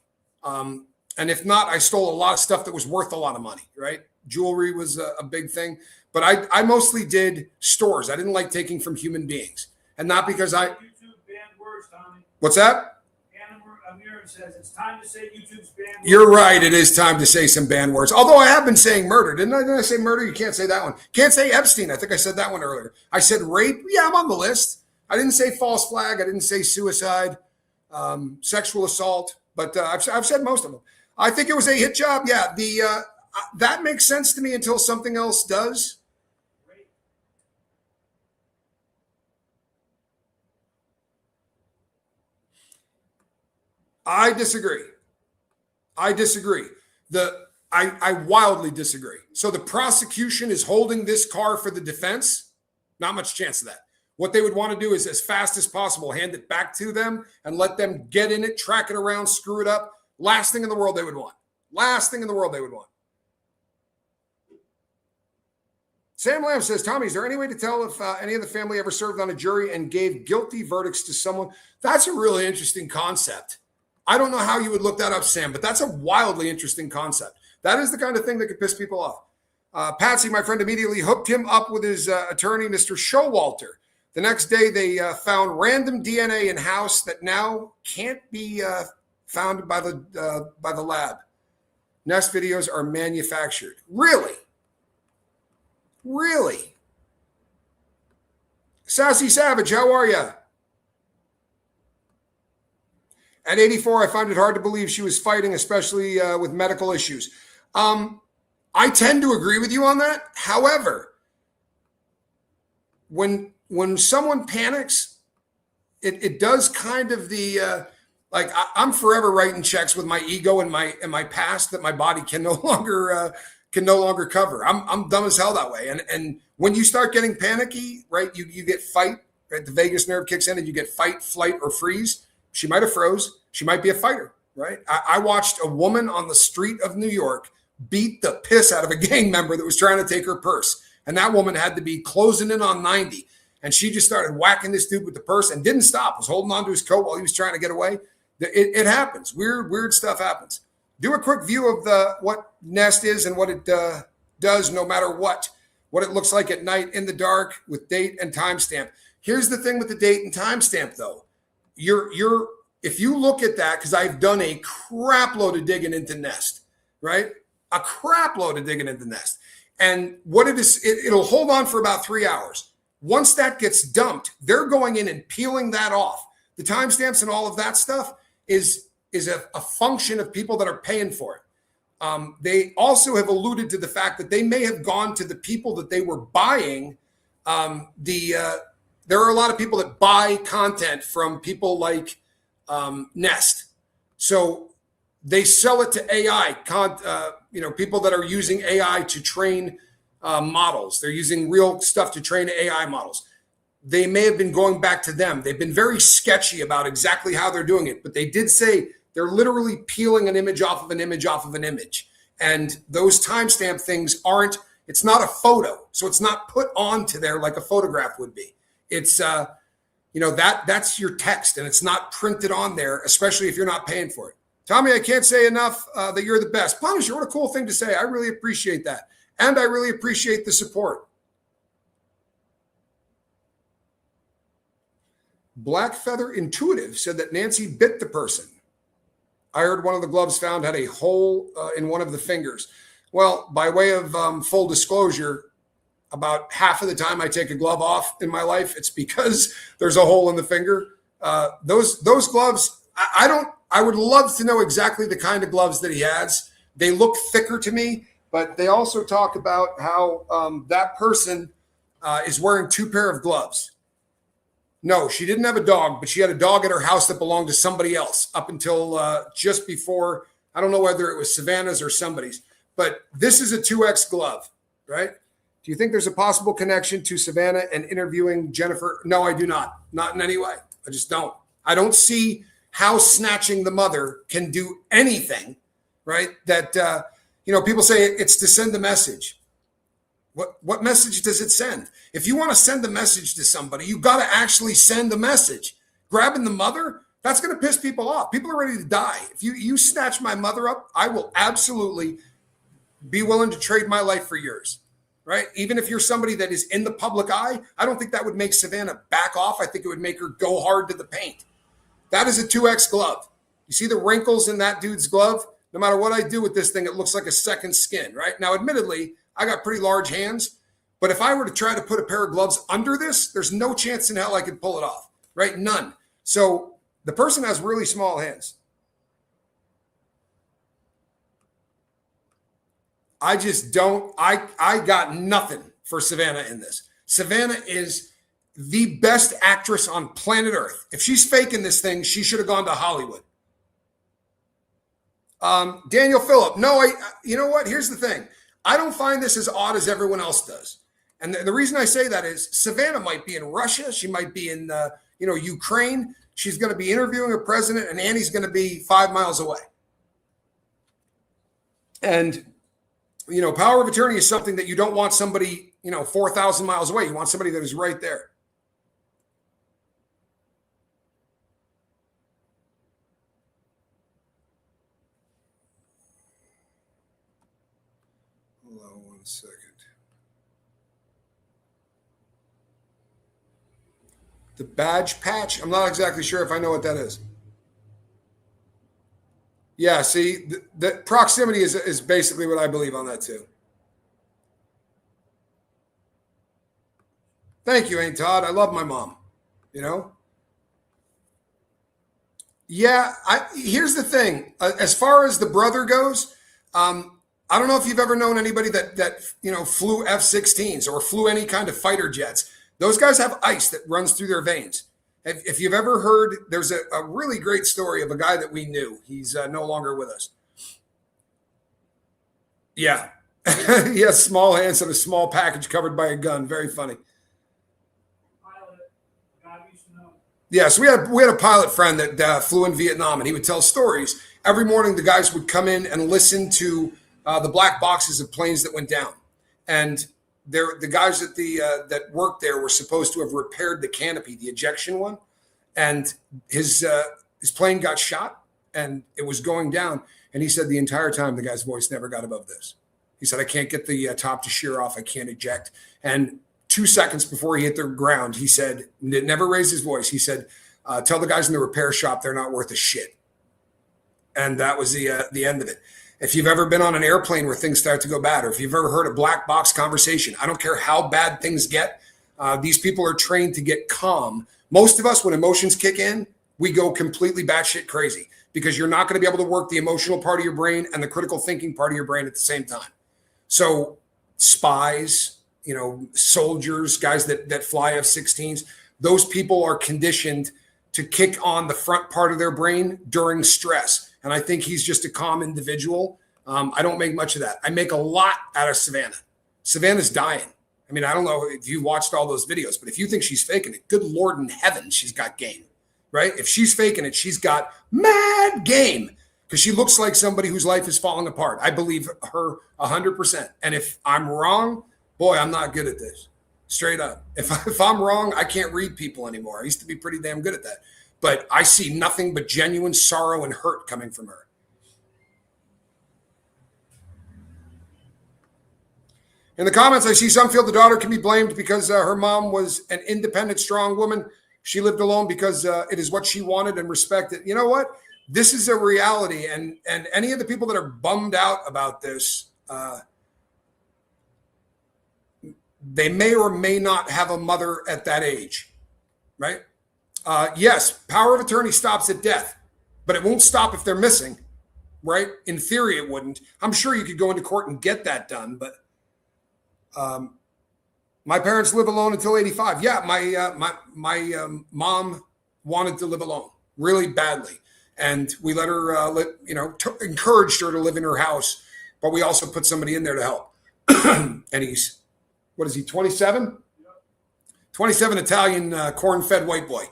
And if not, I stole a lot of stuff that was worth a lot of money, right? Jewelry was a big thing. But I mostly did stores. I didn't like taking from human beings. And not because I... YouTube banned words, Tommy. What's that? Amir says it's time to say YouTube's banned words. You're right. It is time to say some banned words. Although I have been saying murder. Didn't I say murder? You can't say that one. Can't say Epstein. I think I said that one earlier. I said rape. Yeah, I'm on the list. I didn't say false flag. I didn't say suicide, sexual assault. But I've said most of them. I think it was a hit job. Yeah, that makes sense to me until something else does. I disagree. I wildly disagree. So the prosecution is holding this car for the defense. Not much chance of that. What they would want to do is, as fast as possible, hand it back to them and let them get in it, track it around, screw it up. Last thing in the world they would want. Sam Lamb says, Tommy, is there any way to tell if any of the family ever served on a jury and gave guilty verdicts to someone? That's a really interesting concept. I don't know how you would look that up, Sam, but that's a wildly interesting concept. That is the kind of thing that could piss people off. Patsy, my friend, immediately hooked him up with his attorney, Mr. Showalter. The next day, they found random DNA in house that now can't be found by the lab. Nest videos are manufactured. Really? Sassy Savage, how are you? At 84, I find it hard to believe she was fighting, especially with medical issues. I tend to agree with you on that. However, when someone panics, it does kind of I'm forever writing checks with my ego and my past that my body can no longer cover. I'm dumb as hell that way. And when you start getting panicky, right, you get fight, right? The vagus nerve kicks in and you get fight, flight, or freeze. She might have froze. She might be a fighter. right? I watched a woman on the street of New York beat the piss out of a gang member that was trying to take her purse. And that woman had to be closing in on 90. And she just started whacking this dude with the purse and didn't stop, was holding on to his coat while he was trying to get away. It happens. Weird stuff happens. Do a quick view of what Nest is and what it does no matter what it looks like at night in the dark with date and timestamp. Here's the thing with the date and timestamp, though. If you look at that, because I've done a crap load of digging into Nest, right? A crap load of digging into Nest. And what it is, it'll hold on for about 3 hours. Once that gets dumped, they're going in and peeling that off. The timestamps and all of that stuff is a function of people that are paying for it. They also have alluded to the fact that they may have gone to the people that they were buying. There are a lot of people that buy content from people like Nest. So they sell it to AI, people that are using AI to train models. They're using real stuff to train AI models. They may have been going back to them. They've been very sketchy about exactly how they're doing it, but they did say they're literally peeling an image off of an image off of an image. And those timestamp things it's not a photo. So it's not put onto there like a photograph would be. It's, that's your text and it's not printed on there, especially if you're not paying for it. Tommy, I can't say enough that you're the best. Punisher, what a cool thing to say. I really appreciate that. And I really appreciate the support. Black Feather Intuitive said that Nancy bit the person. I heard one of the gloves found had a hole in one of the fingers. Well, by way of full disclosure, about half of the time I take a glove off in my life, it's because there's a hole in the finger. Those gloves, I would love to know exactly the kind of gloves that he has. They look thicker to me, but they also talk about how that person is wearing 2 pairs of gloves. No, she didn't have a dog, but she had a dog at her house that belonged to somebody else up until just before. I don't know whether it was Savannah's or somebody's, but this is a 2X glove, right? Do you think there's a possible connection to Savannah and interviewing Jennifer? No, I do not. Not in any way. I just don't. I don't see how snatching the mother can do anything, right? That, people say it's to send a message. What message does it send? If you want to send a message to somebody, you got to actually send a message. Grabbing the mother, that's going to piss people off. People are ready to die. If you snatch my mother up, I will absolutely be willing to trade my life for yours, right? Even if you're somebody that is in the public eye, I don't think that would make Savannah back off. I think it would make her go hard to the paint. That is a 2X glove. You see the wrinkles in that dude's glove? No matter what I do with this thing, it looks like a second skin, right? Now, admittedly, I got pretty large hands, but if I were to try to put a pair of gloves under this, there's no chance in hell I could pull it off, right? None. So the person has really small hands. I just don't, I got nothing for Savannah in this. Savannah is the best actress on planet Earth. If she's faking this thing, she should have gone to Hollywood. Daniel Phillip, no, you know what? Here's the thing. I don't find this as odd as everyone else does. And the reason I say that is Savannah might be in Russia. She might be in, Ukraine. She's going to be interviewing a president and Annie's going to be 5 miles away. And, power of attorney is something that you don't want somebody, 4,000 miles away. You want somebody that is right there. Hold on 1 second. The badge patch. I'm not exactly sure if I know what that is. Yeah, see, the proximity is basically what I believe on that too. Thank you, Aunt Todd. I love my mom, Yeah, here's the thing. As far as the brother goes, I don't know if you've ever known anybody that flew F-16s or flew any kind of fighter jets. Those guys have ice that runs through their veins. If you've ever heard, there's a really great story of a guy that we knew. He's no longer with us. Yeah. He has small hands and a small package covered by a gun. Very funny. Pilot, God used to know. Yeah, so we had a pilot friend that flew in Vietnam, and he would tell stories. Every morning, the guys would come in and listen to the black boxes of planes that went down, and the guys that worked there were supposed to have repaired the canopy, the ejection one, and his plane got shot, and it was going down. And he said the entire time the guy's voice never got above this. He said, "I can't get the top to shear off. I can't eject." And 2 seconds before he hit the ground, he said, never raised his voice. He said, "Tell the guys in the repair shop they're not worth a shit." And that was the end of it. If you've ever been on an airplane where things start to go bad, or if you've ever heard a black box conversation, I don't care how bad things get. These people are trained to get calm. Most of us, when emotions kick in, we go completely batshit crazy because you're not going to be able to work the emotional part of your brain and the critical thinking part of your brain at the same time. So spies, soldiers, guys that fly F-16s, those people are conditioned to kick on the front part of their brain during stress. And I think he's just a calm individual. I don't make much of that. I make a lot out of Savannah. Savannah's dying. I mean, I don't know if you watched all those videos, but if you think she's faking it, good Lord in heaven, she's got game, right? If she's faking it, she's got mad game because she looks like somebody whose life is falling apart. I believe her 100%. And if I'm wrong, boy, I'm not good at this. Straight up. If I'm wrong, I can't read people anymore. I used to be pretty damn good at that. But I see nothing but genuine sorrow and hurt coming from her. In the comments, I see some feel the daughter can be blamed because her mom was an independent, strong woman. She lived alone because it is what she wanted and respected. You know what? This is a reality. And any of the people that are bummed out about this, they may or may not have a mother at that age, right? Yes, power of attorney stops at death, but it won't stop if they're missing, right? In theory, it wouldn't. I'm sure you could go into court and get that done, but my parents live alone until 85. Yeah, my mom wanted to live alone really badly, and we let her, encouraged her to live in her house, but we also put somebody in there to help. And he's, what is he, 27? 27 Italian corn-fed white boy.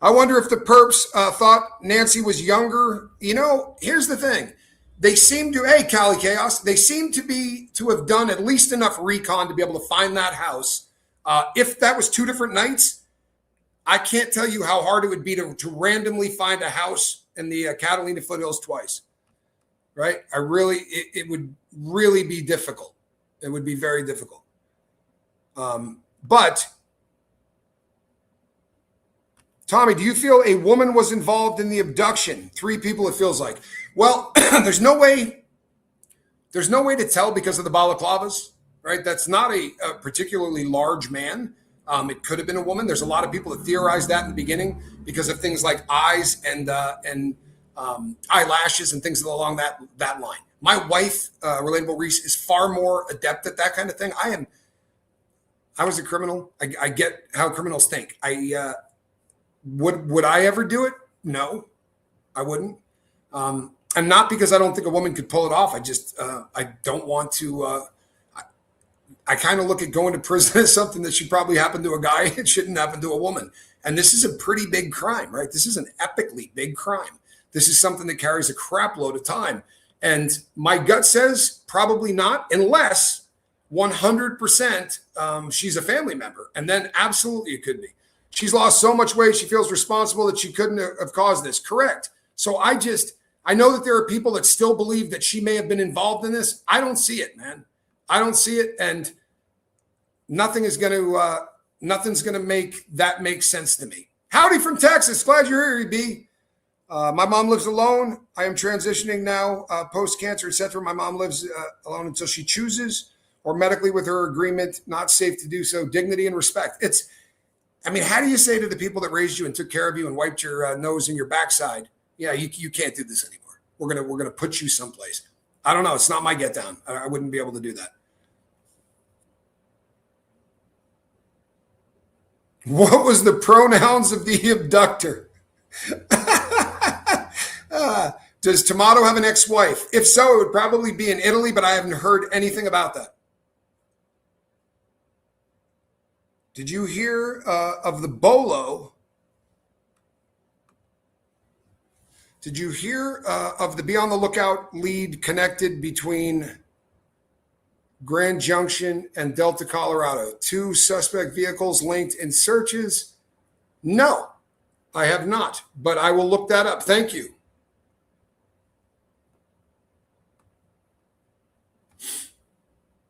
I wonder if the perps thought Nancy was younger. Here's the thing. They seem to, hey, Cali Chaos, they seem to have done at least enough recon to be able to find that house. If that was 2 different nights, I can't tell you how hard it would be to randomly find a house in the Catalina foothills twice, right? It would really be difficult. It would be very difficult. But Tommy, do you feel a woman was involved in the abduction? 3 people, it feels like. Well, there's no way to tell because of the balaclavas, right? That's not a particularly large man. It could have been a woman. There's a lot of people that theorized that in the beginning because of things like eyes and eyelashes and things along that line. My wife, Relatable Reese, is far more adept at that kind of thing. I was a criminal. I get how criminals think. Would I ever do it? No, I wouldn't. And not because I don't think a woman could pull it off. I just, I don't want to, I kind of look at going to prison as something that should probably happen to a guy. It shouldn't happen to a woman. And this is a pretty big crime, right? This is an epically big crime. This is something that carries a crap load of time. And my gut says probably not, unless 100% she's a family member. And then absolutely it could be. She's lost so much weight, she feels responsible that she couldn't have caused this. Correct. So I know that there are people that still believe that she may have been involved in this. I don't see it, man. I don't see it. And nothing's going to make that make sense to me. Howdy from Texas. Glad you're here, B. My mom lives alone. I am transitioning now, post-cancer, etc. My mom lives alone until she chooses or medically with her agreement, not safe to do so. Dignity and respect. How do you say to the people that raised you and took care of you and wiped your nose and your backside, yeah, you can't do this anymore. We're gonna put you someplace. I don't know. It's not my get down. I wouldn't be able to do that. What was the pronouns of the abductor? Does Tomato have an ex-wife? If so, it would probably be in Italy, but I haven't heard anything about that. Did you hear of the Bolo Did you hear of the Be on the Lookout lead connected between Grand Junction and Delta, Colorado? 2 suspect vehicles linked in searches? No, I have not, but I will look that up. Thank you.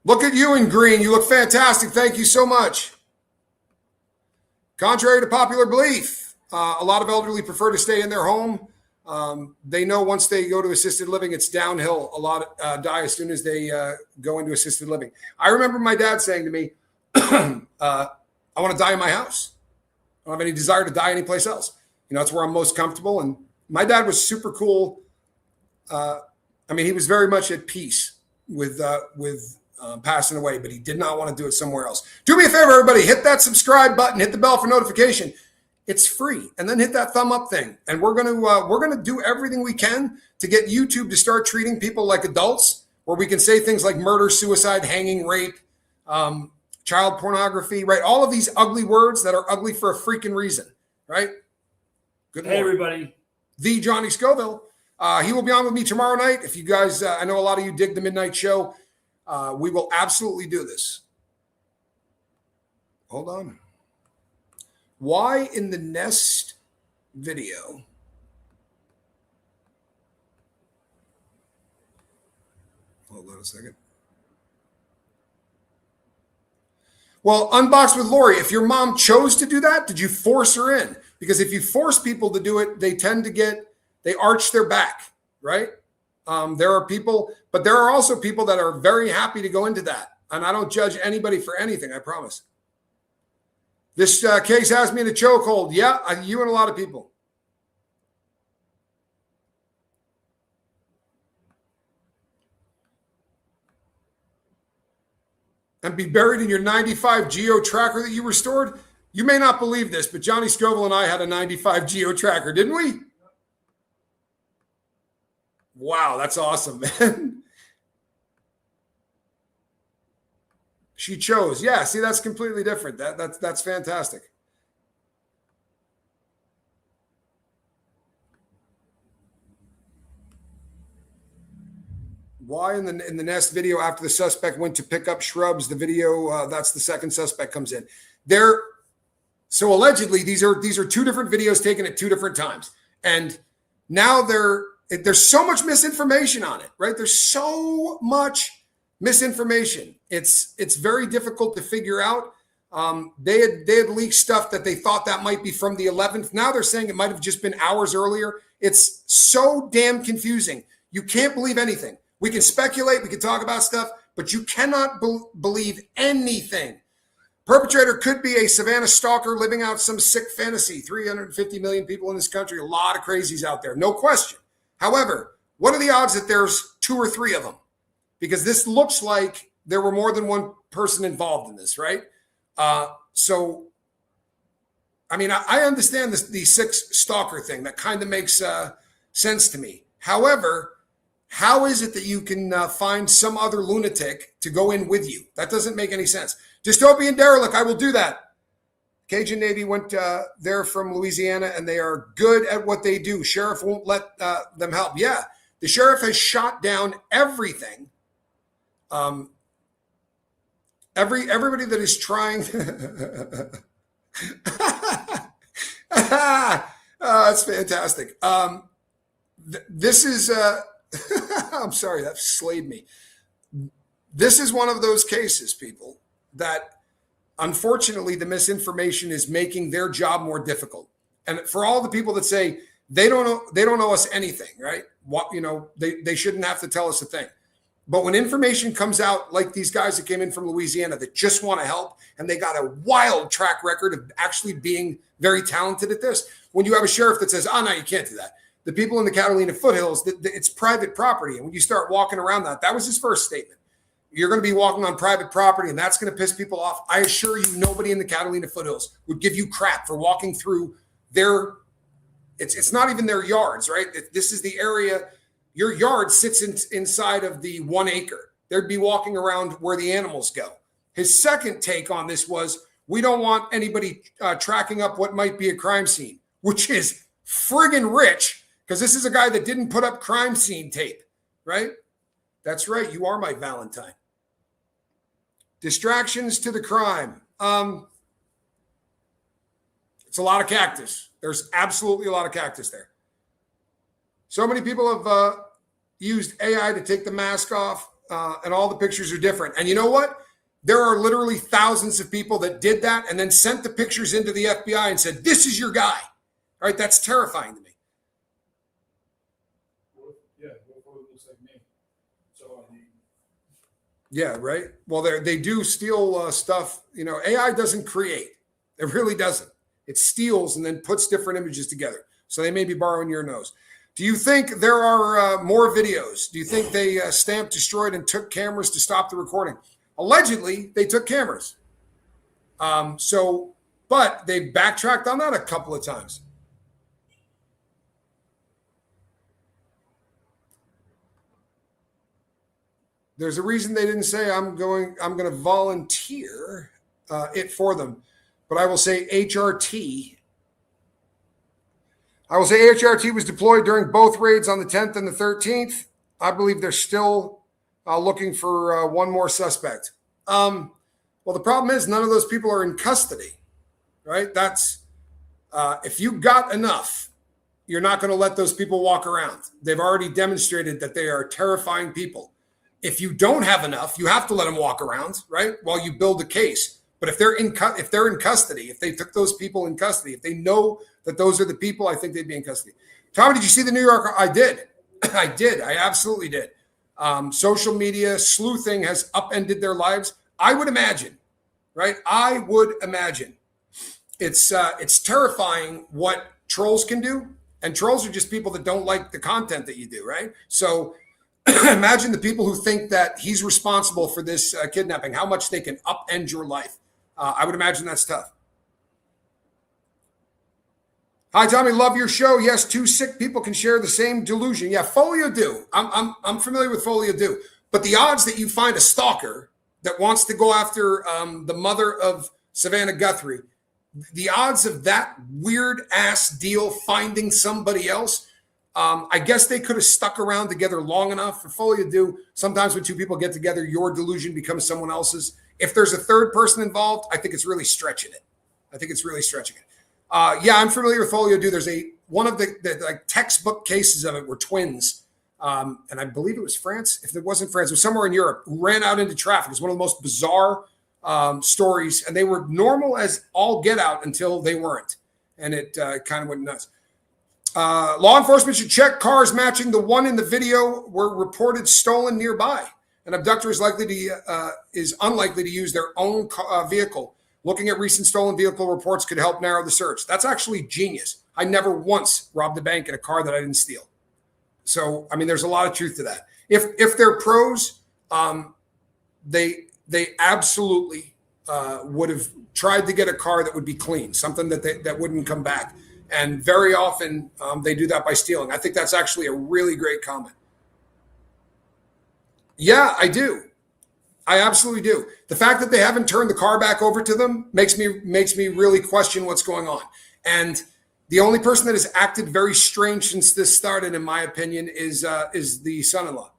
Look at you in green. You look fantastic. Thank you so much. Contrary to popular belief, a lot of elderly prefer to stay in their home. They know once they go to assisted living, it's downhill. A lot die as soon as they go into assisted living. I remember my dad saying to me, I want to die in my house. I don't have any desire to die anyplace else. You know, that's where I'm most comfortable. And my dad was super cool. He was very much at peace with passing away, but he did not want to do it somewhere else. Do me a favor, everybody, hit that subscribe button, hit the bell for notification. It's free, and then hit that thumb up thing. And we're gonna do everything we can to get YouTube to start treating people like adults, where we can say things like murder, suicide, hanging, rape, child pornography, right? All of these ugly words that are ugly for a freaking reason, right? Good morning. Hey, everybody. The Johnny Scoville. He will be on with me tomorrow night. If you guys, I know a lot of you dig the midnight show. We will absolutely do this. Hold on. Why in the Nest video? Hold on a second. Well, Unboxed with Lori, if your mom chose to do that, did you force her in? Because if you force people to do it, they tend to they arch their back, right? There are people, but there are also people that are very happy to go into that. And I don't judge anybody for anything, I promise. This case has me in a chokehold. Yeah, you and a lot of people. And be buried in your 95 Geo tracker that you restored? You may not believe this, but Johnny Scoville and I had a 95 Geo tracker, didn't we? Wow, that's awesome, man. She chose. Yeah, see, that's completely different. That's fantastic. Why in the Nest video after the suspect went to pick up shrubs, the video, that's the second suspect comes in. So allegedly, these are 2 different videos taken at 2 different times. And now there's so much misinformation on it, right? There's so much misinformation. It's very difficult to figure out. They had leaked stuff that they thought that might be from the 11th. Now they're saying it might have just been hours earlier. It's so damn confusing. You can't believe anything. We can speculate, we can talk about stuff, but you cannot believe anything. Perpetrator could be a Savannah stalker living out some sick fantasy. 350 million people in this country, a lot of crazies out there, no question. However, what are the odds that there's 2 or 3 of them? Because this looks like there were more than one person involved in this, right? I understand the 6 stalker thing. That kind of makes sense to me. However, how is it that you can find some other lunatic to go in with you? That doesn't make any sense. Dystopian derelict, I will do that. Cajun Navy went there from Louisiana, and they are good at what they do. Sheriff won't let them help. Yeah, the sheriff has shot down everything. Everybody that is trying. That's fantastic. This is. I'm sorry, that slayed me. This is one of those cases, people, that unfortunately the misinformation is making their job more difficult. And for all the people that say they don't owe us anything, right? They shouldn't have to tell us a thing. But when information comes out, like these guys that came in from Louisiana that just want to help, and they got a wild track record of actually being very talented at this, when you have a sheriff that says, oh, no, you can't do that. The people in the Catalina foothills, it's private property. And when you start walking around that was his first statement. You're going to be walking on private property, and that's going to piss people off. I assure you, nobody in the Catalina foothills would give you crap for walking through their, it's not even their yards, right? This is the area, your yard sits inside of the 1 acre. They'd be walking around where the animals go. His second take on this was, we don't want anybody tracking up what might be a crime scene, which is friggin' rich. Because this is a guy that didn't put up crime scene tape, right? That's right. You are my Valentine. Distractions to the crime. It's a lot of cactus. There's absolutely a lot of cactus there. So many people have used AI to take the mask off, and all the pictures are different. And you know what? There are literally thousands of people that did that and then sent the pictures into the FBI and said, this is your guy. All right, that's terrifying to me. Yeah, what looks like me. So yeah, right. Well, they do steal stuff. You know, AI doesn't create. It really doesn't. It steals and then puts different images together. So they may be borrowing your nose. Do you think there are more videos? Do you think they stamped, destroyed, and took cameras to stop the recording? Allegedly, they took cameras. But they backtracked on that a couple of times. There's a reason they didn't say I'm going to volunteer it for them. But I will say HRT. I will say HRT was deployed during both raids on the 10th and the 13th. I believe they're still looking for one more suspect. Well, the problem is none of those people are in custody, right? That's if you got enough, you're not going to let those people walk around. They've already demonstrated that they are terrifying people. If you don't have enough, you have to let them walk around, right? While you build a case. But if they're in custody, if they took those people in custody, if they know that those are the people, I think they'd be in custody. Tommy, did you see the New Yorker? I did. I did. I absolutely did. Social media sleuthing has upended their lives. I would imagine, right? I would imagine. It's terrifying what trolls can do. And trolls are just people that don't like the content that you do, right? So imagine the people who think that he's responsible for this kidnapping, how much they can upend your life. I would imagine that's tough. Hi, Tommy. Love your show. Yes, two sick people can share the same delusion. Yeah, Folio do. I'm familiar with Folio do. But the odds that you find a stalker that wants to go after the mother of Savannah Guthrie, the odds of that weird ass deal finding somebody else, I guess they could have stuck around together long enough. For Folio do. Sometimes when two people get together, your delusion becomes someone else's. If there's a third person involved, I think it's really stretching it. Yeah, I'm familiar with Folio do. There's one of the like textbook cases of it were twins. And I believe it was France. If it wasn't France, it was somewhere in Europe, who ran out into traffic. It's one of the most bizarre stories. And they were normal as all get out until they weren't. And it kind of went nuts. Law enforcement should check cars matching the one in the video were reported stolen nearby. An abductor is unlikely to use their own vehicle. Looking at recent stolen vehicle reports could help narrow the search. That's actually genius. I never once robbed a bank in a car that I didn't steal. So, I mean, there's a lot of truth to that. If they're pros, they absolutely would have tried to get a car that would be clean, something that wouldn't come back. And very often they do that by stealing. I think that's actually a really great comment. Yeah, I do. I absolutely do. The fact that they haven't turned the car back over to them makes me really question what's going on. And the only person that has acted very strange since this started, in my opinion, is the son-in-law.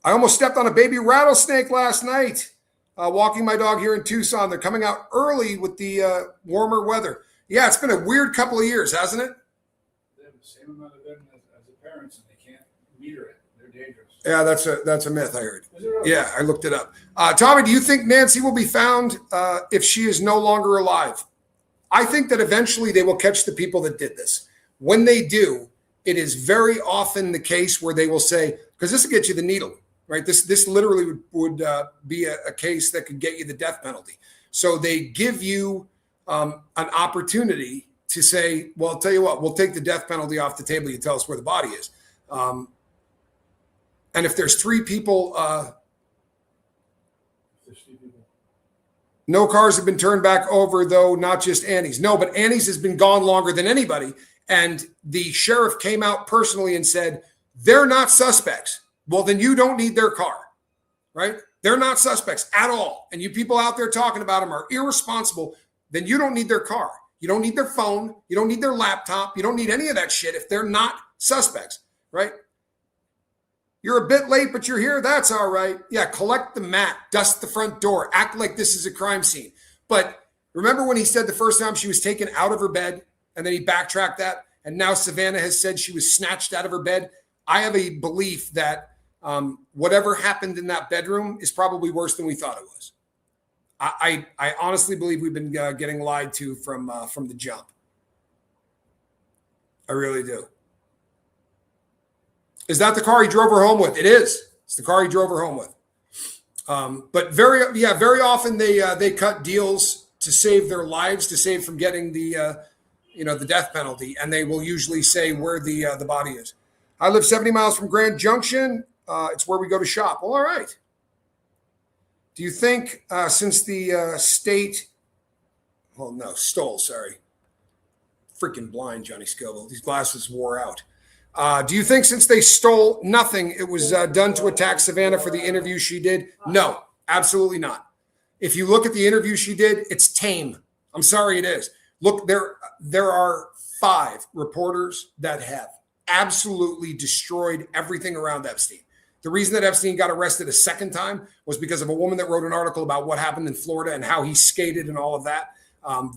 I almost stepped on a baby rattlesnake last night, walking my dog here in Tucson. They're coming out early with the warmer weather. Yeah, it's been a weird couple of years, hasn't it? They have the same amount of them as the parents, and they can't meter it. They're dangerous. Yeah, that's a myth I heard. Is it really? Yeah, I looked it up. Tommy, do you think Nancy will be found if she is no longer alive? I think that eventually they will catch the people that did this. When they do, it is very often the case where they will say, because this will get you the needle, right? This literally would be a case that could get you the death penalty. So they give you an opportunity to say, well, I'll tell you what, we'll take the death penalty off the table. You tell us where the body is. And if there's three people, no cars have been turned back over, though, not just Annie's. No, but Annie's has been gone longer than anybody. And the sheriff came out personally and said, they're not suspects. Well, then you don't need their car, right? They're not suspects at all. And you people out there talking about them are irresponsible. Then you don't need their car. You don't need their phone. You don't need their laptop. You don't need any of that shit if they're not suspects, right? You're a bit late, but you're here. That's all right. Yeah, collect the mat, dust the front door, act like this is a crime scene. But remember when he said the first time she was taken out of her bed, and then he backtracked that, and now Savannah has said she was snatched out of her bed? I have a belief that whatever happened in that bedroom is probably worse than we thought it was. I honestly believe we've been getting lied to from the jump. I really do. Is that the car he drove her home with? It is. It's the car he drove her home with. But very often they cut deals to save their lives, to save from getting the death penalty, and they will usually say where the body is. I live 70 miles from Grand Junction. It's where we go to shop. Well, all right. Do you think since the state, sorry. Freaking blind, Johnny Scoville. These glasses wore out. Do you think since they stole nothing, it was done to attack Savannah for the interview she did? No, absolutely not. If you look at the interview she did, it's tame. I'm sorry, it is. Look, there are 5 reporters that have absolutely destroyed everything around Epstein. The reason that Epstein got arrested a second time was because of a woman that wrote an article about what happened in Florida and how he skated and all of that.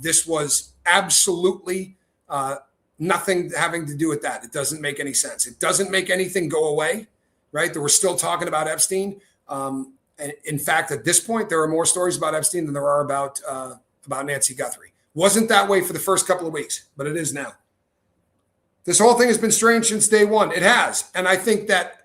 This was absolutely nothing having to do with that. It doesn't make any sense. It doesn't make anything go away, right? That we're still talking about Epstein. And in fact, at this point, there are more stories about Epstein than there are about Nancy Guthrie. Wasn't that way for the first couple of weeks, but it is now. This whole thing has been strange since day one. It has. And I think that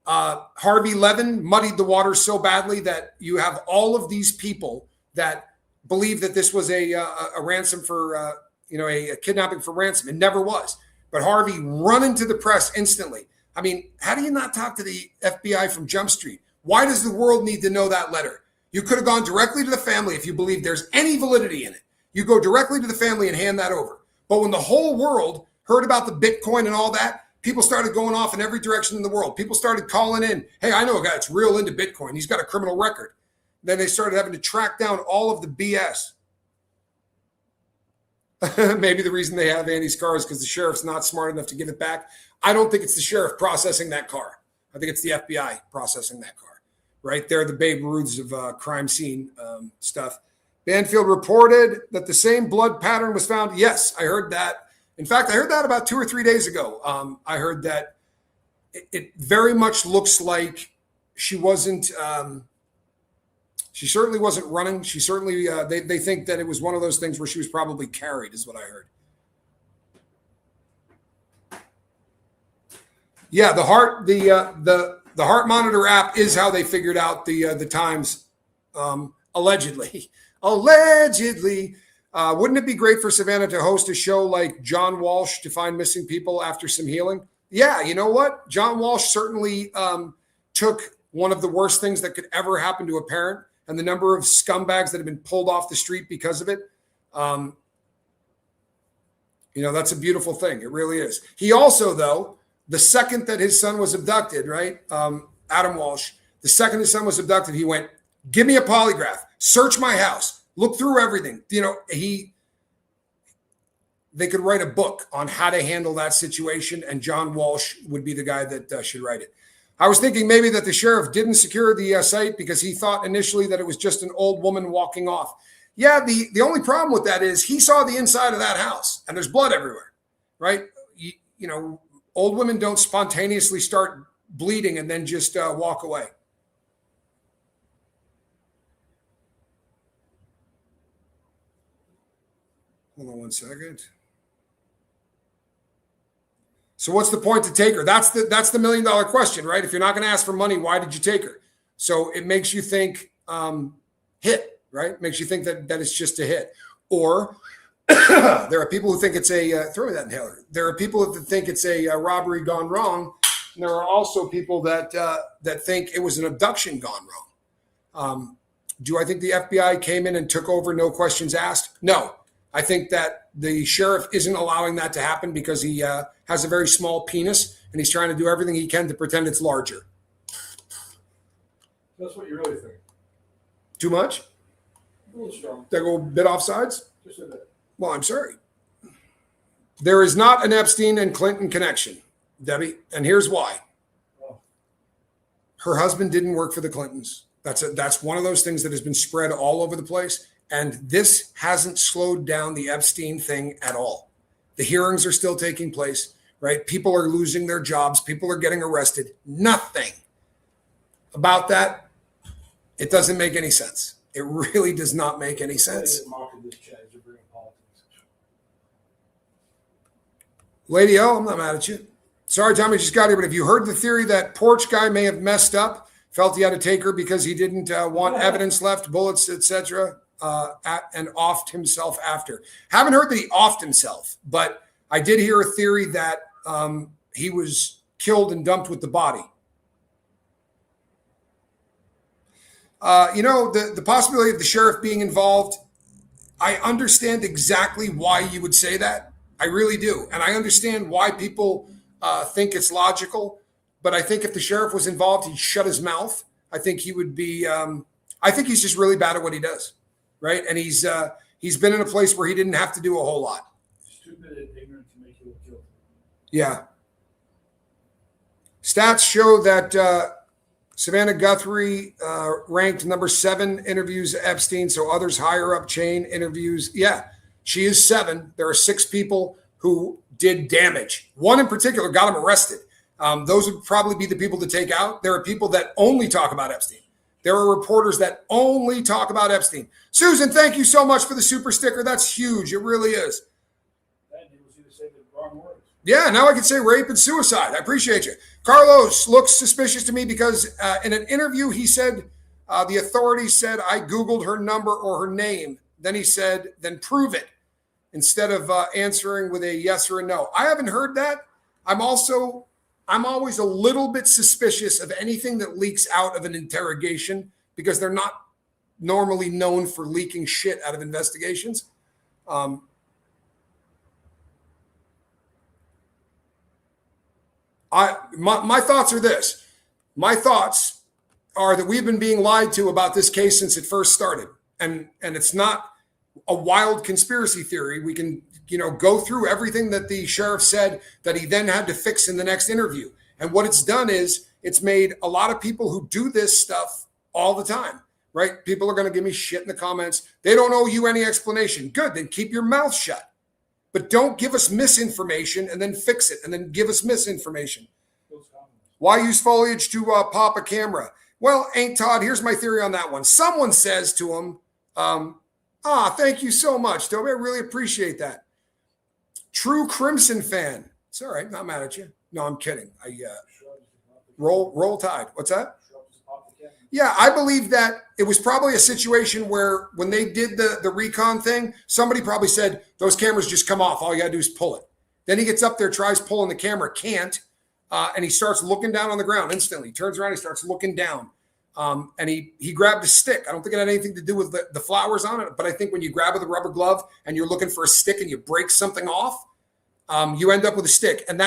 Harvey Levin muddied the waters so badly that you have all of these people that believe that this was a ransom for, a kidnapping for ransom. It never was. But Harvey run into the press instantly. I mean, how do you not talk to the FBI from Jump Street? Why does the world need to know that letter? You could have gone directly to the family if you believe there's any validity in it. You go directly to the family and hand that over. But when the whole world heard about the Bitcoin and all that, people started going off in every direction in the world. People started calling in, hey, I know a guy that's real into Bitcoin. He's got a criminal record. Then they started having to track down all of the BS. Maybe the reason they have Andy's car is because the sheriff's not smart enough to give it back. I don't think it's the sheriff processing that car. I think it's the FBI processing that car. Right? They're the Babe Ruths of crime scene stuff. Banfield reported that the same blood pattern was found. Yes, I heard that. In fact, I heard that about 2 or 3 days ago. I heard that it very much looks like she wasn't, she certainly wasn't running. She certainly, they think that it was one of those things where she was probably carried, is what I heard. Yeah, the heart monitor app is how they figured out the times, allegedly. Allegedly. Wouldn't it be great for Savannah to host a show like John Walsh to find missing people after some healing? Yeah, you know what? John Walsh certainly took one of the worst things that could ever happen to a parent, and the number of scumbags that have been pulled off the street because of it. That's a beautiful thing. It really is. He also, though, the second that his son was abducted, right? Adam Walsh, the second his son was abducted, he went, give me a polygraph, search my house, look through everything. They could write a book on how to handle that situation, and John Walsh would be the guy that should write it. I was thinking maybe that the sheriff didn't secure the site because he thought initially that it was just an old woman walking off. Yeah, the only problem with that is he saw the inside of that house, and there's blood everywhere, right? Old women don't spontaneously start bleeding and then just walk away. Hold on one second. So what's the point to take her? That's the $1 million question, right? If you're not going to ask for money, why did you take her? So it makes you think hit, right? Makes you think that it's just a hit. Or there are people who think it's throw me that inhaler. There are people who think it's a robbery gone wrong. And there are also people that think it was an abduction gone wrong. Do I think the FBI came in and took over, no questions asked? No. I think that the sheriff isn't allowing that to happen because he has a very small penis and he's trying to do everything he can to pretend it's larger. That's what you really think. Too much? A little strong. Did I go a bit off sides? Just a bit. Well, I'm sorry. There is not an Epstein and Clinton connection, Debbie, and here's why. Her husband didn't work for the Clintons. That's one of those things that has been spread all over the place, and this hasn't slowed down the Epstein thing at all. The hearings are still taking place, right? People are losing their jobs. People are getting arrested. Nothing about that. It doesn't make any sense. It really does not make any sense. Lady O, I'm not mad at you. Sorry, Tommy just got here, but have you heard the theory that porch guy may have messed up, felt he had to take her because he didn't want evidence left, bullets, etc., and offed himself after? Haven't heard that he offed himself, but I did hear a theory that he was killed and dumped with the body. The possibility of the sheriff being involved, I understand exactly why you would say that. I really do. And I understand why people think it's logical. But I think if the sheriff was involved, he'd shut his mouth. I think he would be, I think he's just really bad at what he does. Right. And he's been in a place where he didn't have to do a whole lot. Stupid and ignorant to make you look guilty. Yeah. Stats show that Savannah Guthrie ranked number 7, interviews Epstein, so others higher up chain interviews. Yeah, she is 7. There are 6 people who did damage. One in particular got him arrested. Those would probably be the people to take out. There are people that only talk about Epstein. There are reporters that only talk about Epstein. Susan, thank you so much for the super sticker. That's huge. It really is. Yeah, now I can say rape and suicide. I appreciate you. Carlos looks suspicious to me because in an interview, he said, the authorities said, I Googled her number or her name. Then he said, then prove it, instead of answering with a yes or a no. I haven't heard that. I'm always a little bit suspicious of anything that leaks out of an interrogation because they're not normally known for leaking shit out of investigations. My thoughts are this. My thoughts are that we've been being lied to about this case since it first started. And it's not a wild conspiracy theory. We can, go through everything that the sheriff said that he then had to fix in the next interview. And what it's done is it's made a lot of people who do this stuff all the time, right? People are going to give me shit in the comments. They don't owe you any explanation. Good, then keep your mouth shut. But don't give us misinformation and then fix it and then give us misinformation. Why use foliage to pop a camera? Well, Ain't Todd, here's my theory on that one. Someone says to him, thank you so much, Toby. I really appreciate that. True Crimson fan. It's all right. Not mad at you. No, I'm kidding. Roll Tide. What's that? Yeah, I believe that it was probably a situation where when they did the recon thing, somebody probably said, those cameras just come off. All you got to do is pull it. Then he gets up there, tries pulling the camera, can't, and he starts looking down on the ground instantly. He turns around, he starts looking down, and he grabbed a stick. I don't think it had anything to do with the flowers on it, but I think when you grab with a rubber glove and you're looking for a stick and you break something off, you end up with a stick. And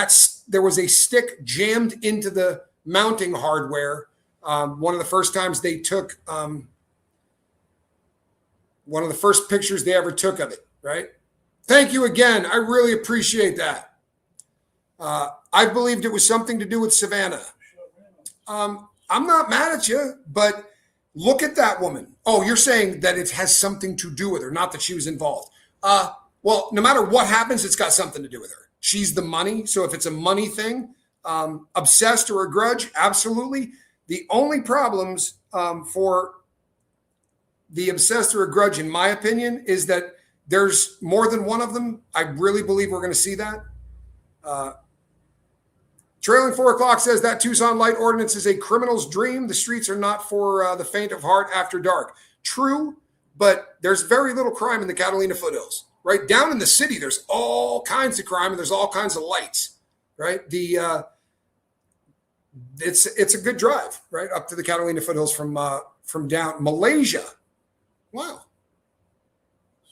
there was a stick jammed into the mounting hardware. One of the first times they took, one of the first pictures they ever took of it, right? Thank you again. I really appreciate that. I believed it was something to do with Savannah. I'm not mad at you, but look at that woman. Oh, you're saying that it has something to do with her, not that she was involved. Well, no matter what happens, it's got something to do with her. She's the money. So if it's a money thing, obsessed or a grudge, absolutely. The only problems for the obsessed or a grudge, in my opinion, is that there's more than one of them. I really believe we're going to see that. Trailing 4 o'clock says that Tucson light ordinance is a criminal's dream. The streets are not for the faint of heart after dark. True, but there's very little crime in the Catalina foothills. Right down in the city, there's all kinds of crime and there's all kinds of lights. Right, it's a good drive right up to the Catalina foothills from down Malaysia. Wow.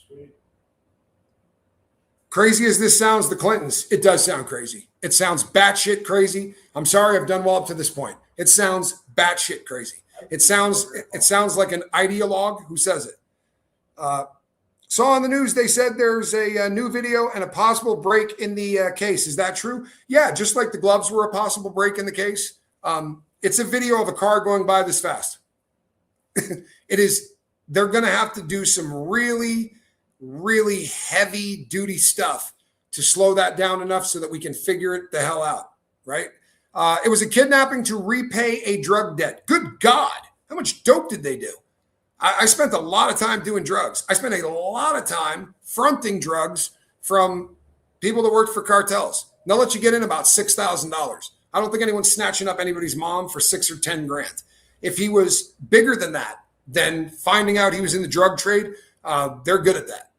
Sweet. Crazy as this sounds, the Clintons, it does sound crazy. It sounds batshit crazy. I'm sorry, I've done well up to this point. It sounds batshit crazy. It sounds like an ideologue who says it. Saw on the news they said there's a new video and a possible break in the case. Is that true? Yeah, just like the gloves were a possible break in the case. It's a video of a car going by this fast. It is. They're going to have to do some really, really heavy duty stuff to slow that down enough so that we can figure it the hell out, right? It was a kidnapping to repay a drug debt. Good God. How much dope did they do? I spent a lot of time doing drugs. I spent a lot of time fronting drugs from people that worked for cartels. And they'll let you get in about $6,000. I don't think anyone's snatching up anybody's mom for 6 or 10 grand. If he was bigger than that, then finding out he was in the drug trade, they're good at that.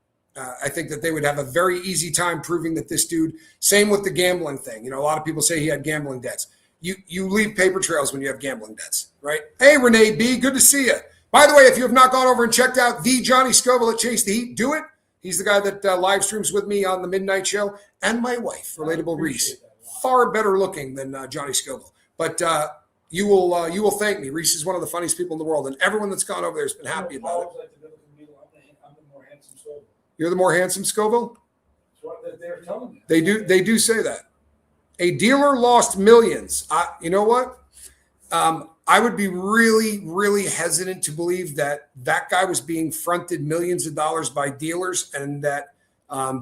I think that they would have a very easy time proving that this dude, same with the gambling thing. You know, a lot of people say he had gambling debts. You leave paper trails when you have gambling debts, right? Hey, Renee B., good to see you. By the way, if you have not gone over and checked out the Johnny Scoville at Chase the Heat, do it. He's the guy that live streams with me on the midnight show, and my wife, Relatable Reese, far better looking than Johnny Scoville. But you will thank me. Reese is one of the funniest people in the world, and everyone that's gone over there has been happy about it. I'm the more handsome Scoville. You're the more handsome Scoville? That's what they're telling me. They do say that. A dealer lost millions. You know what? I would be really, really hesitant to believe that that guy was being fronted millions of dollars by dealers and that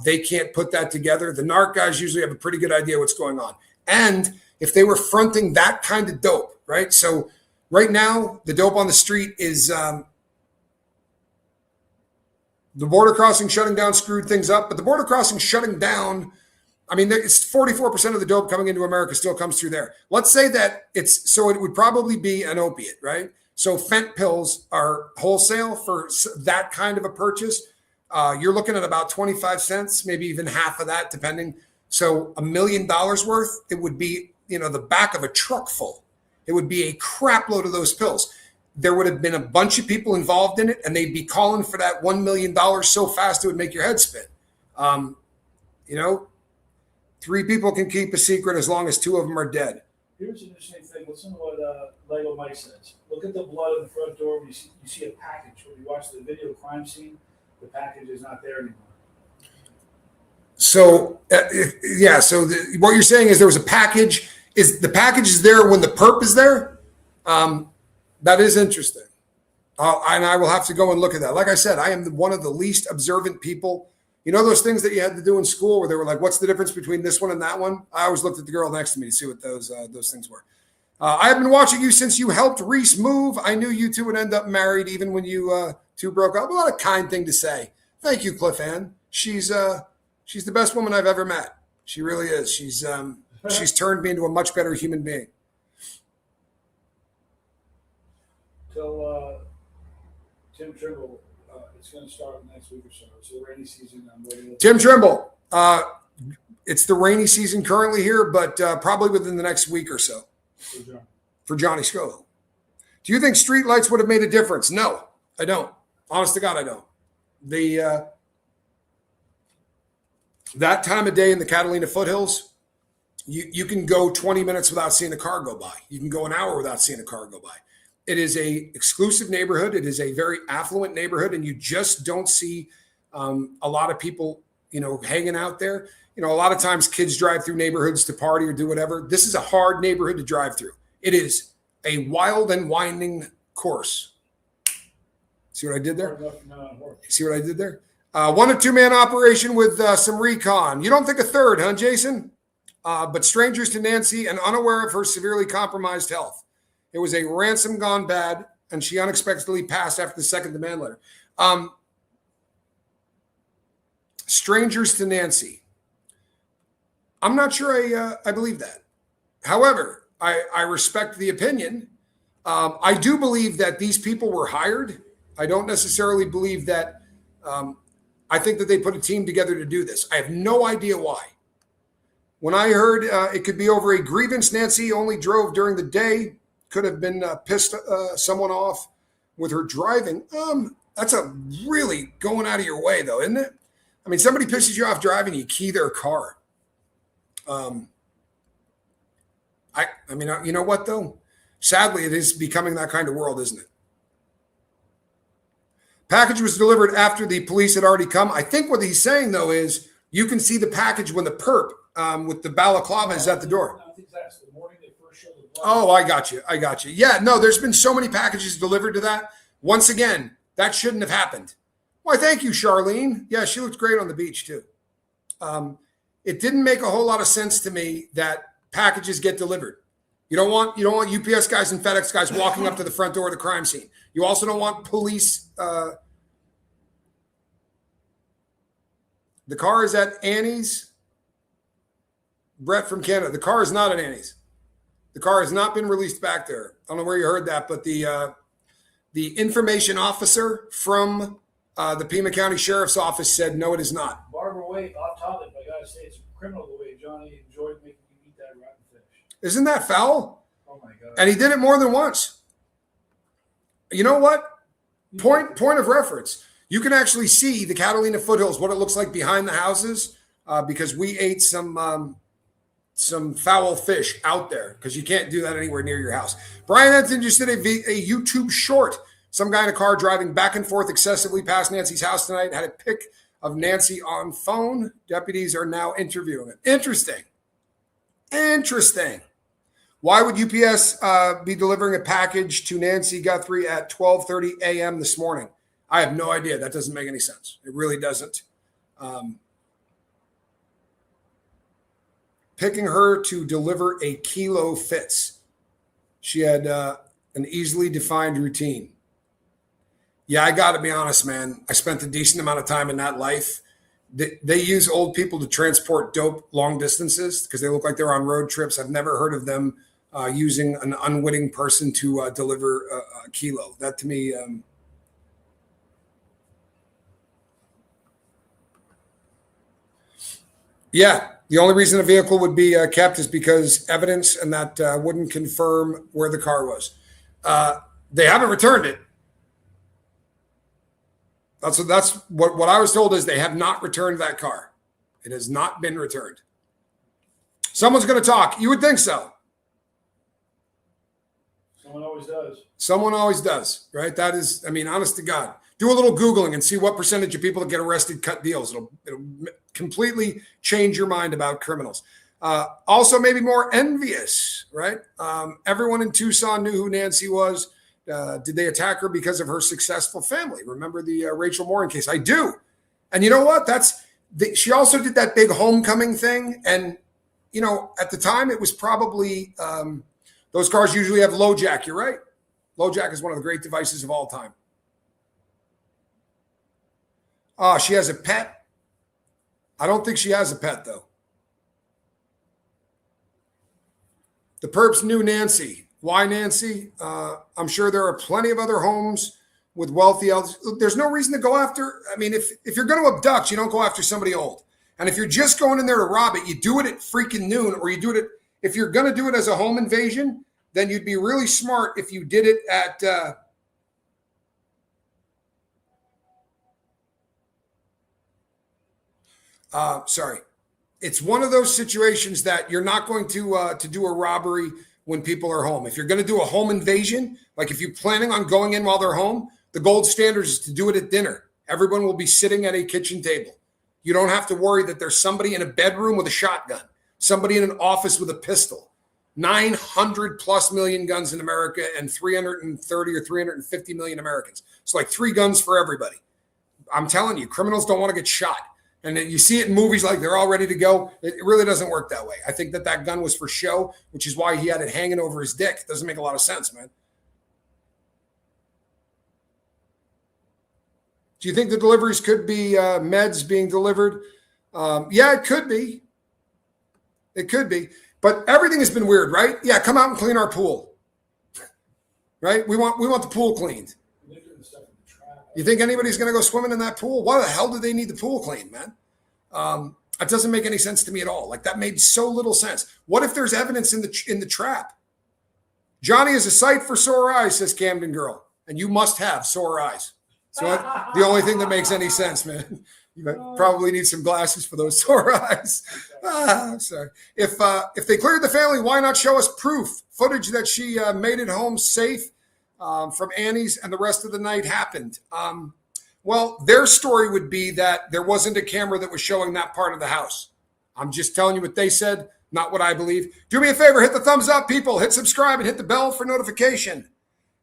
they can't put that together. The narc guys usually have a pretty good idea what's going on. And if they were fronting that kind of dope, right? So right now, the dope on the street is the border crossing shutting down screwed things up. But the border crossing shutting down, I mean, it's 44% of the dope coming into America still comes through there. Let's say that so it would probably be an opiate, right? So fent pills are wholesale for that kind of a purchase. You're looking at about 25 cents, maybe even half of that, depending. So $1 million worth, it would be, the back of a truck full. It would be a crap load of those pills. There would have been a bunch of people involved in it, and they'd be calling for that $1 million so fast it would make your head spin. 3 people can keep a secret as long as 2 of them are dead. Here's an interesting thing. Listen to what Lego Mike says. Look at the blood in the front door. You see a package. When you watch the video crime scene, the package is not there anymore. So, what you're saying is there was a package. Is the package is there when the perp is there? That is interesting. And I will have to go and look at that. Like I said, I am one of the least observant people. You know those things that you had to do in school where they were like, what's the difference between this one and that one? I always looked at the girl next to me to see what those things were. I have been watching you since you helped Reese move. I knew you two would end up married even when you two broke up. What a kind thing to say. Thank you, Cliff Ann. She's the best woman I've ever met. She really is. She's turned me into a much better human being. Tell Tim Trimble it's going to start next week or so. It's the rainy season. I'm waiting. Tim Trimble. It's the rainy season currently here, but probably within the next week or so. For Johnny Scoville. Do you think street lights would have made a difference? No, I don't. Honest to God, I don't. That time of day in the Catalina foothills, you can go 20 minutes without seeing a car go by. You can go an hour without seeing a car go by. It is a exclusive neighborhood. It is a very affluent neighborhood, and you just don't see a lot of people, hanging out there. A lot of times kids drive through neighborhoods to party or do whatever. This is a hard neighborhood to drive through. It is a wild and winding course. See what I did there? See what I did there? 1 or 2 man operation with some recon. You don't think a third, huh, Jason? But strangers to Nancy and unaware of her severely compromised health. It was a ransom gone bad, and she unexpectedly passed after the second demand letter. Strangers to Nancy. I'm not sure I believe that. However, I respect the opinion. I do believe that these people were hired. I don't necessarily believe that. I think that they put a team together to do this. I have no idea why. When I heard it could be over a grievance Nancy only drove during the day, could have been pissed someone off with her driving. That's a really going out of your way, though, isn't it? I mean, somebody pisses you off driving, you key their car. You know what, though? Sadly, it is becoming that kind of world, isn't it? Package was delivered after the police had already come. I think what he's saying, though, is you can see the package when the perp with the balaclava is at the door. I think that's the morning they first showed the blood. Oh, I got you. Yeah, no, there's been so many packages delivered to that. Once again, that shouldn't have happened. Why, thank you, Charlene. Yeah, she looked great on the beach, too. It didn't make a whole lot of sense to me that packages get delivered. You don't want UPS guys and FedEx guys walking up to the front door of the crime scene. You also don't want police. The car is at Annie's. Brett from Canada. The car is not at Annie's. The car has not been released back there. I don't know where you heard that, but the information officer from the Pima County Sheriff's Office said no, it is not. Barbara Wade, off topic, but I gotta say it's criminal the way Johnny enjoyed making you eat that rotten fish. Isn't that foul? Oh my God! And he did it more than once. You know what? Point of reference. You can actually see the Catalina foothills, what it looks like behind the houses, because we ate some foul fish out there, because you can't do that anywhere near your house. Brian Anton just did a YouTube short. Some guy in a car driving back and forth excessively past Nancy's house tonight had a pic of Nancy on phone. Deputies are now interviewing it. Interesting. Why would UPS be delivering a package to Nancy Guthrie at 12:30 a.m. this morning? I have no idea. That doesn't make any sense. It really doesn't. Picking her to deliver a kilo fits. She had an easily defined routine. Yeah, I got to be honest, man. I spent a decent amount of time in that life. They use old people to transport dope long distances because they look like they're on road trips. I've never heard of them using an unwitting person to deliver a kilo. That to me... Yeah, the only reason a vehicle would be kept is because evidence, and that wouldn't confirm where the car was. They haven't returned it. That's what I was told is they have not returned that car. It has not been returned. Someone's going to talk. You would think so. Someone always does. Someone always does, right? That is, I mean, honest to God. Do a little Googling and see what percentage of people that get arrested cut deals. It'll completely change your mind about criminals. Also, maybe more envious, right? Everyone in Tucson knew who Nancy was. Did they attack her because of her successful family? Remember the Rachel Morin case? I do. And you know what? She also did that big homecoming thing. And, you know, at the time, it was probably those cars usually have low jack. You're right. Low jack is one of the great devices of all time. She has a pet. I don't think she has a pet, though. The perps knew Nancy. Why Nancy? I'm sure there are plenty of other homes with wealthy elders. There's no reason to go after. I mean, if you're going to abduct, you don't go after somebody old. And if you're just going in there to rob it, you do it at freaking noon, or you do it if you're going to do it as a home invasion, then you'd be really smart if you did it at it's one of those situations that you're not going to do a robbery when people are home. If you're going to do a home invasion, like if you're planning on going in while they're home, the gold standard is to do it at dinner. Everyone will be sitting at a kitchen table. You don't have to worry that there's somebody in a bedroom with a shotgun, somebody in an office with a pistol. 900 plus million guns in America and 330 or 350 million Americans. It's like 3 guns for everybody. I'm telling you, criminals don't want to get shot. And you see it in movies like they're all ready to go. It really doesn't work that way. I think that gun was for show, which is why he had it hanging over his dick. It doesn't make a lot of sense, man. Do you think the deliveries could be meds being delivered? Yeah, it could be. It could be. But everything has been weird, right? Yeah, come out and clean our pool. Right? We want the pool cleaned. You think anybody's going to go swimming in that pool? Why the hell do they need the pool cleaned, man? It doesn't make any sense to me at all. Like, that made so little sense. What if there's evidence in the trap? Johnny is a sight for sore eyes, says Camden Girl. And you must have sore eyes. So the only thing that makes any sense, man. You probably need some glasses for those sore eyes. Sorry. If they cleared the family, why not show us proof, footage that she made it home safe from Annie's and the rest of the night happened? Well, their story would be that there wasn't a camera that was showing that part of the house. I'm just telling you what they said, not what I believe. Do me a favor, hit the thumbs up, people. Hit subscribe and hit the bell for notification.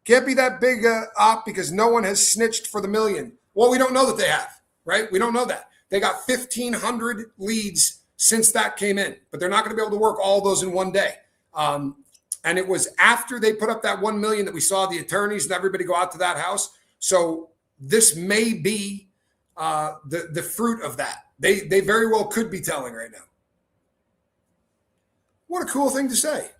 Can't be that big op because no one has snitched for the million. Well, we don't know that they have, right? We don't know that. They got 1,500 leads since that came in, but they're not going to be able to work all those in one day. And it was after they put up that 1 million that we saw the attorneys and everybody go out to that house. So this may be the fruit of that. They very well could be telling right now. What a cool thing to say.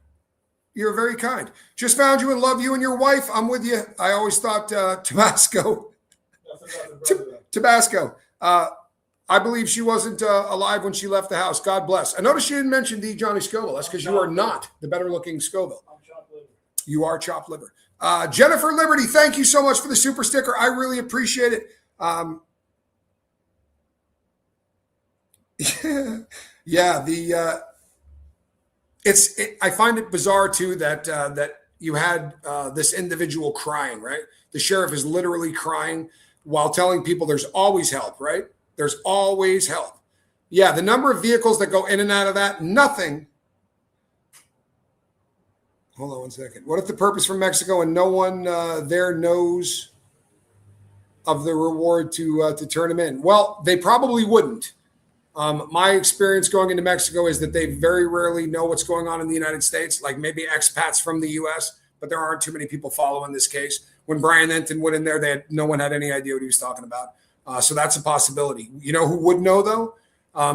You're very kind. Just found you and love you and your wife. I'm with you. I always thought Tabasco. Tabasco. I believe she wasn't alive when she left the house. God bless. I noticed you didn't mention the Johnny Scoville. That's because you are not the better looking Scoville. I'm chopped liver. You are chopped liver. Jennifer Liberty, thank you so much for the super sticker. I really appreciate it. Yeah, I find it bizarre too that you had this individual crying, right? The sheriff is literally crying while telling people there's always help, right? There's always help. Yeah, the number of vehicles that go in and out of that, nothing. Hold on one second. What if the purpose from Mexico and no one there knows of the reward to turn them in? Well, they probably wouldn't. My experience going into Mexico is that they very rarely know what's going on in the United States, like maybe expats from the U.S., but there aren't too many people following this case. When Brian Enton went in there, no one had any idea what he was talking about. So that's a possibility. You know who would know, though?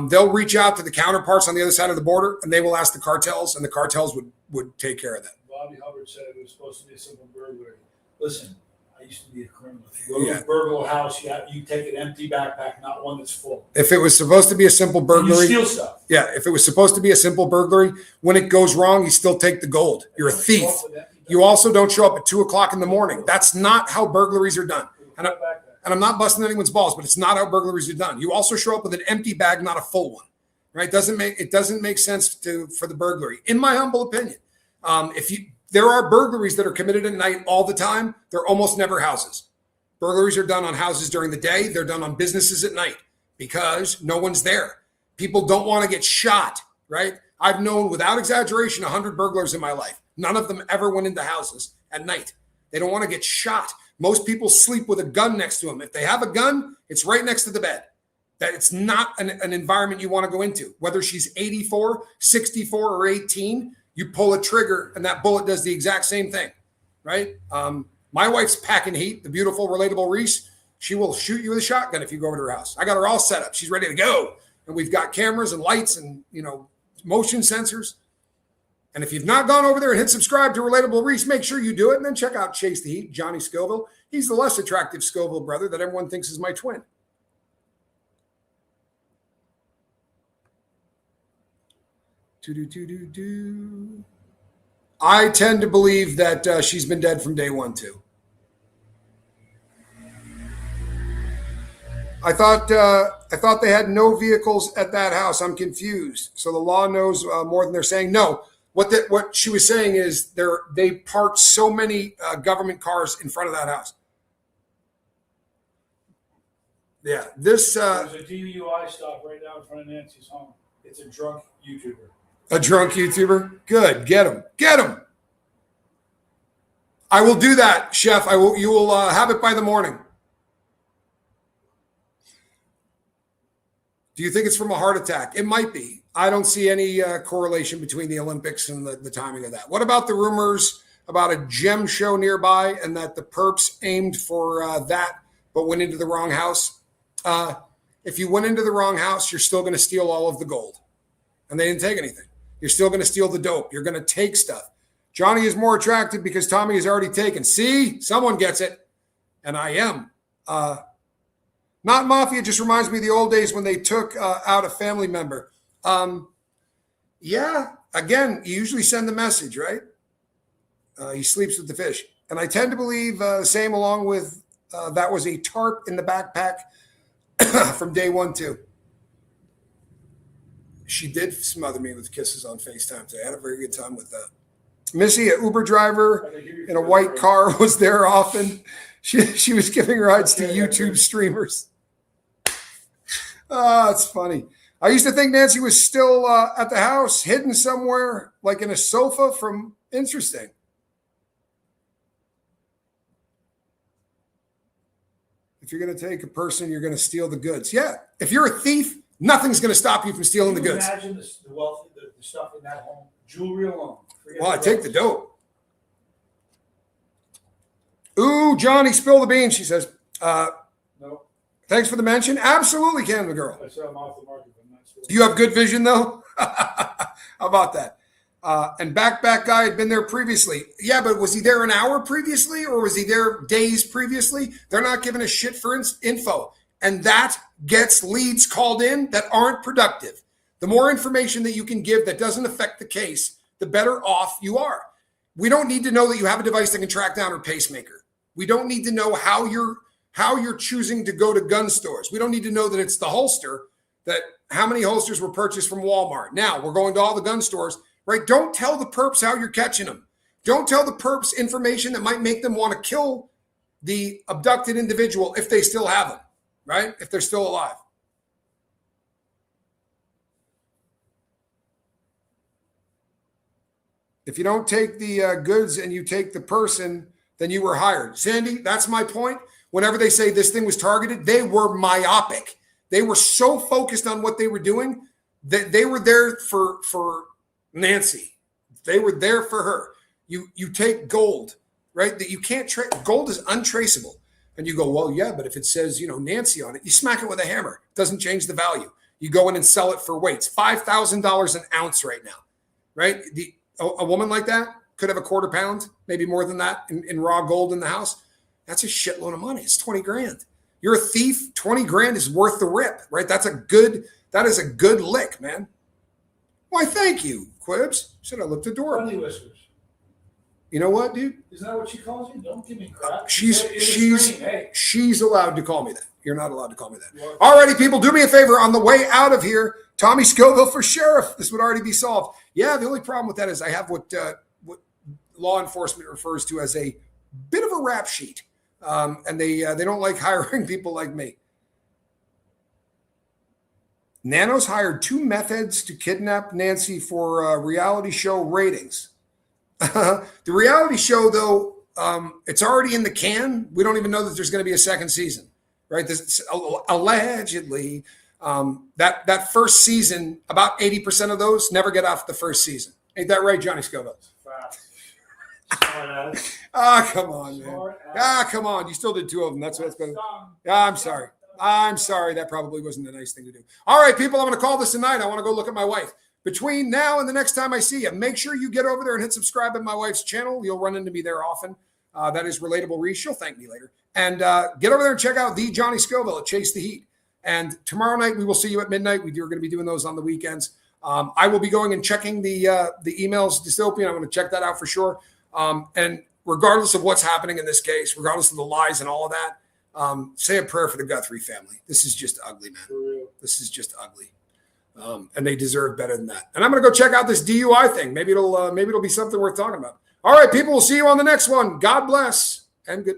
They'll reach out to the counterparts on the other side of the border, and they will ask the cartels, and the cartels would take care of that. Bobby Hubbard said it was supposed to be a simple burglary. Listen, I used to be a criminal. If you go to a burglar house, you take an empty backpack, not one that's full. If it was supposed to be a simple burglary, you steal stuff. Yeah, if it was supposed to be a simple burglary, when it goes wrong, you still take the gold. You're a thief. You also don't show up at 2:00 in the morning. That's not how burglaries are done. And I'm not busting anyone's balls, but it's not how burglaries are done. You also show up with an empty bag, not a full one. Right? It doesn't make sense for the burglary, in my humble opinion. There are burglaries that are committed at night all the time. They're almost never houses. Burglaries are done on houses during the day. They're done on businesses at night because no one's there. People don't want to get shot, right? I've known, without exaggeration, 100 burglars in my life. None of them ever went into houses at night. They don't want to get shot. Most people sleep with a gun next to them. If they have a gun, it's right next to the bed. That it's not an environment you want to go into. Whether she's 84, 64, or 18, you pull a trigger and that bullet does the exact same thing, right? My wife's packing heat, the beautiful, relatable Reese. She will shoot you with a shotgun if you go over to her house. I got her all set up. She's ready to go. And we've got cameras and lights and, motion sensors. And if you've not gone over there and hit subscribe to Relatable Reese, make sure you do it. And then check out Chase the Heat, Johnny Scoville. He's the less attractive Scoville brother that everyone thinks is my twin. I tend to believe that she's been dead from day one, too. I thought they had no vehicles at that house. I'm confused. So the law knows more than they're saying. No, what she was saying is they parked so many government cars in front of that house. Yeah, there's a DUI stop right now in front of Nancy's home. It's a drunk YouTuber. A drunk YouTuber? Good. Get him. Get him. I will do that, Chef. You will have it by the morning. Do you think it's from a heart attack? It might be. I don't see any correlation between the Olympics and the timing of that. What about the rumors about a gem show nearby and that the perps aimed for that but went into the wrong house? If you went into the wrong house, you're still going to steal all of the gold. And they didn't take anything. You're still going to steal the dope. You're going to take stuff. Johnny is more attractive because Tommy is already taken. See? Someone gets it. And I am. Not mafia just reminds me of the old days when they took out a family member. Yeah, again, you usually send the message, right? He sleeps with the fish. And I tend to believe the same along with that was a tarp in the backpack from day one, too. She did smother me with kisses on FaceTime today. I had a very good time with that. Missy, an Uber driver in a white car, was there often. She was giving rides to YouTube streamers. Oh, it's funny. I used to think Nancy was still at the house, hidden somewhere, like in a sofa from interesting. If you're going to take a person, you're going to steal the goods. Yeah. If you're a thief, nothing's going to stop you from stealing the goods. Imagine the wealth, the stuff in that home, jewelry alone. Well, I take the dope. Ooh, Johnny, spill the beans, she says. No. Thanks for the mention. Absolutely can, the girl. I said I'm off the market, but I'm not sure. Do you have good vision, though? How about that? And back guy had been there previously. Yeah, but was he there an hour previously or was he there days previously? They're not giving a shit for info. And that gets leads called in that aren't productive. The more information that you can give that doesn't affect the case, the better off you are. We don't need to know that you have a device that can track down a pacemaker. We don't need to know how you're choosing to go to gun stores. We don't need to know that it's the holster, that how many holsters were purchased from Walmart. Now we're going to all the gun stores, right? Don't tell the perps how you're catching them. Don't tell the perps information that might make them want to kill the abducted individual if they still have them, right? If they're still alive. If you don't take the goods and you take the person, then you were hired. Sandy, that's my point. Whenever they say this thing was targeted, they were myopic. They were so focused on what they were doing that they were there for Nancy. They were there for her. You take gold, right? That you can't gold is untraceable. And you go, well, yeah, but if it says, Nancy on it, you smack it with a hammer. It doesn't change the value. You go in and sell it for weights. $5,000 an ounce right now, right? A woman like that could have a quarter pound, maybe more than that in raw gold in the house. That's a shitload of money. It's 20 grand. You're a thief. 20 grand is worth the rip, right? That is a good lick, man. Why, thank you, Quibs. Should have looked adorable. Friendly whispers. You know what, dude? Isn't that what she calls you? Don't give me crap. She's allowed to call me that. You're not allowed to call me that. Alrighty, people, do me a favor. On the way out of here, Tommy Scoville for sheriff. This would already be solved. Yeah, the only problem with that is I have what law enforcement refers to as a bit of a rap sheet, and they don't like hiring people like me. Nanos hired 2 meth heads to kidnap Nancy for reality show ratings. The reality show, though, it's already in the can. We don't even know that there's going to be a second season, right? This allegedly. That first season, about 80% of those never get off the first season. Ain't that right, Johnny Scoville? Come on, man. Come on. You still did 2 of them. That's what's going to. I'm sorry. That probably wasn't a nice thing to do. All right, people, I'm going to call this a night. I want to go look at my wife. Between now and the next time I see you, make sure you get over there and hit subscribe to my wife's channel. You'll run into me there often. That is Relatable Reese. She'll thank me later. And get over there and check out the Johnny Scoville at Chase the Heat. And tomorrow night, we will see you at midnight. We're going to be doing those on the weekends. I will be going and checking the emails, Dystopian. I'm going to check that out for sure. And regardless of what's happening in this case, regardless of the lies and all of that, say a prayer for the Guthrie family. This is just ugly, man. This is just ugly. And they deserve better than that. And I'm going to go check out this DUI thing. Maybe it'll be something worth talking about. All right, people, we'll see you on the next one. God bless and good.